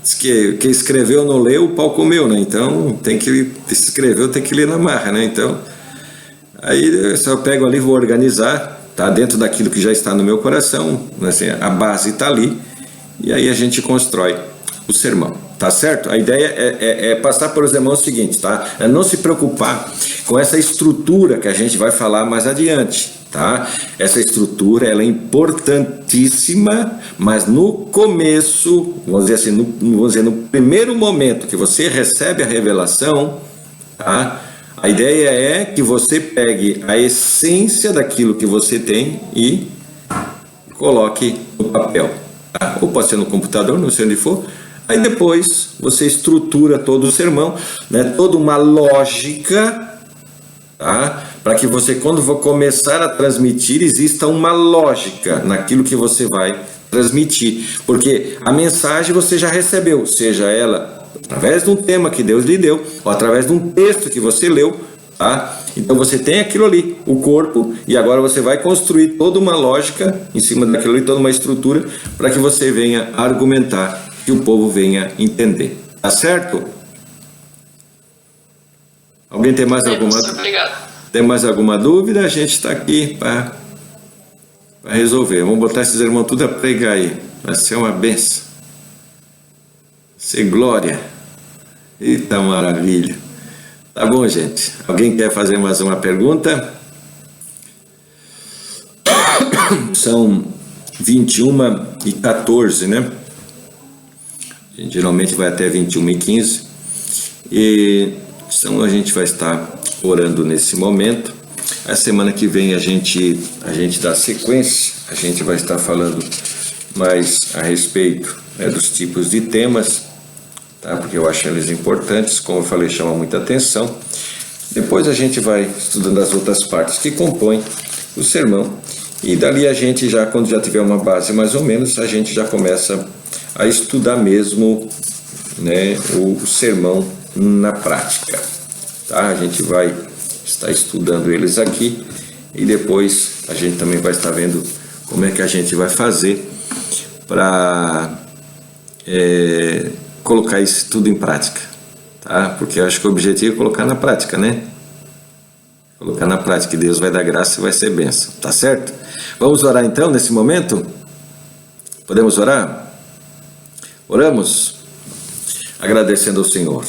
Diz que quem escreveu não leu, o pau comeu, né? Então, se escreveu, tem que ler na marra, né? Então, aí eu só pego ali, vou organizar, tá? Dentro daquilo que já está no meu coração, assim, a base está ali, e aí a gente constrói o sermão, tá certo? A ideia é passar para os irmãos o seguinte, tá? É não se preocupar com essa estrutura que a gente vai falar mais adiante, tá? Essa estrutura, ela é importantíssima, mas no começo, vamos dizer assim, no primeiro momento que você recebe a revelação, tá? A ideia é que você pegue a essência daquilo que você tem e coloque no papel, tá? Ou pode ser no computador, não sei onde for. Aí depois você estrutura todo o sermão, né? Toda uma lógica, tá? Para que você, quando for começar a transmitir, exista uma lógica naquilo que você vai transmitir. Porque a mensagem você já recebeu, seja ela através de um tema que Deus lhe deu, ou através de um texto que você leu, tá? Então você tem aquilo ali, o corpo, e agora você vai construir toda uma lógica em cima daquilo ali, toda uma estrutura, para que você venha argumentar, que o povo venha entender. Tá certo? Alguém tem mais alguma dúvida? Tem mais alguma dúvida? A gente está aqui para resolver. Vamos botar esses irmãos tudo a pregar aí. Vai ser uma benção. Ser glória. Eita maravilha. Tá bom, gente. Alguém quer fazer mais uma pergunta? São 21h14, né? A gente geralmente vai até 21h15. Então a gente vai estar orando nesse momento. A semana que vem a gente dá sequência, a gente vai estar falando mais a respeito, né, dos tipos de temas, tá? Porque eu acho eles importantes, como eu falei, chama muita atenção. Depois a gente vai estudando as outras partes que compõem o sermão, e dali a gente já, quando já tiver uma base mais ou menos, a gente já começa a estudar mesmo, né, o sermão na prática, tá? A gente vai estar estudando eles aqui e depois a gente também vai estar vendo como é que a gente vai fazer para colocar isso tudo em prática, tá? Porque eu acho que o objetivo é colocar na prática, né? Colocar na prática, que Deus vai dar graça e vai ser bênção, tá certo? Vamos orar então nesse momento? Podemos orar? Oramos, agradecendo ao Senhor.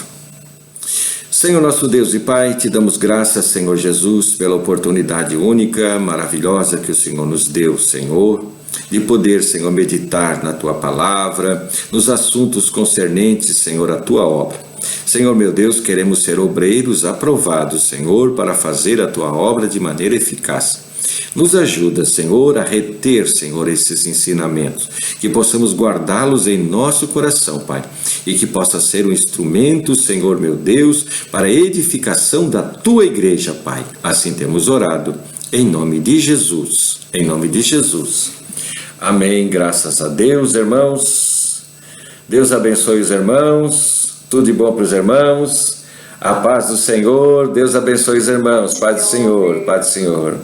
Senhor nosso Deus e Pai, te damos graças, Senhor Jesus, pela oportunidade única, maravilhosa que o Senhor nos deu, Senhor, de poder, Senhor, meditar na Tua palavra, nos assuntos concernentes, Senhor, a Tua obra. Senhor meu Deus, queremos ser obreiros aprovados, Senhor, para fazer a Tua obra de maneira eficaz. Nos ajuda, Senhor, a reter, Senhor, esses ensinamentos, que possamos guardá-los em nosso coração, Pai, e que possa ser um instrumento, Senhor meu Deus, para a edificação da Tua igreja, Pai. Assim temos orado, em nome de Jesus, em nome de Jesus. Amém, graças a Deus, irmãos. Deus abençoe os irmãos, tudo de bom para os irmãos, a paz do Senhor, Deus abençoe os irmãos, paz do Senhor, paz do Senhor.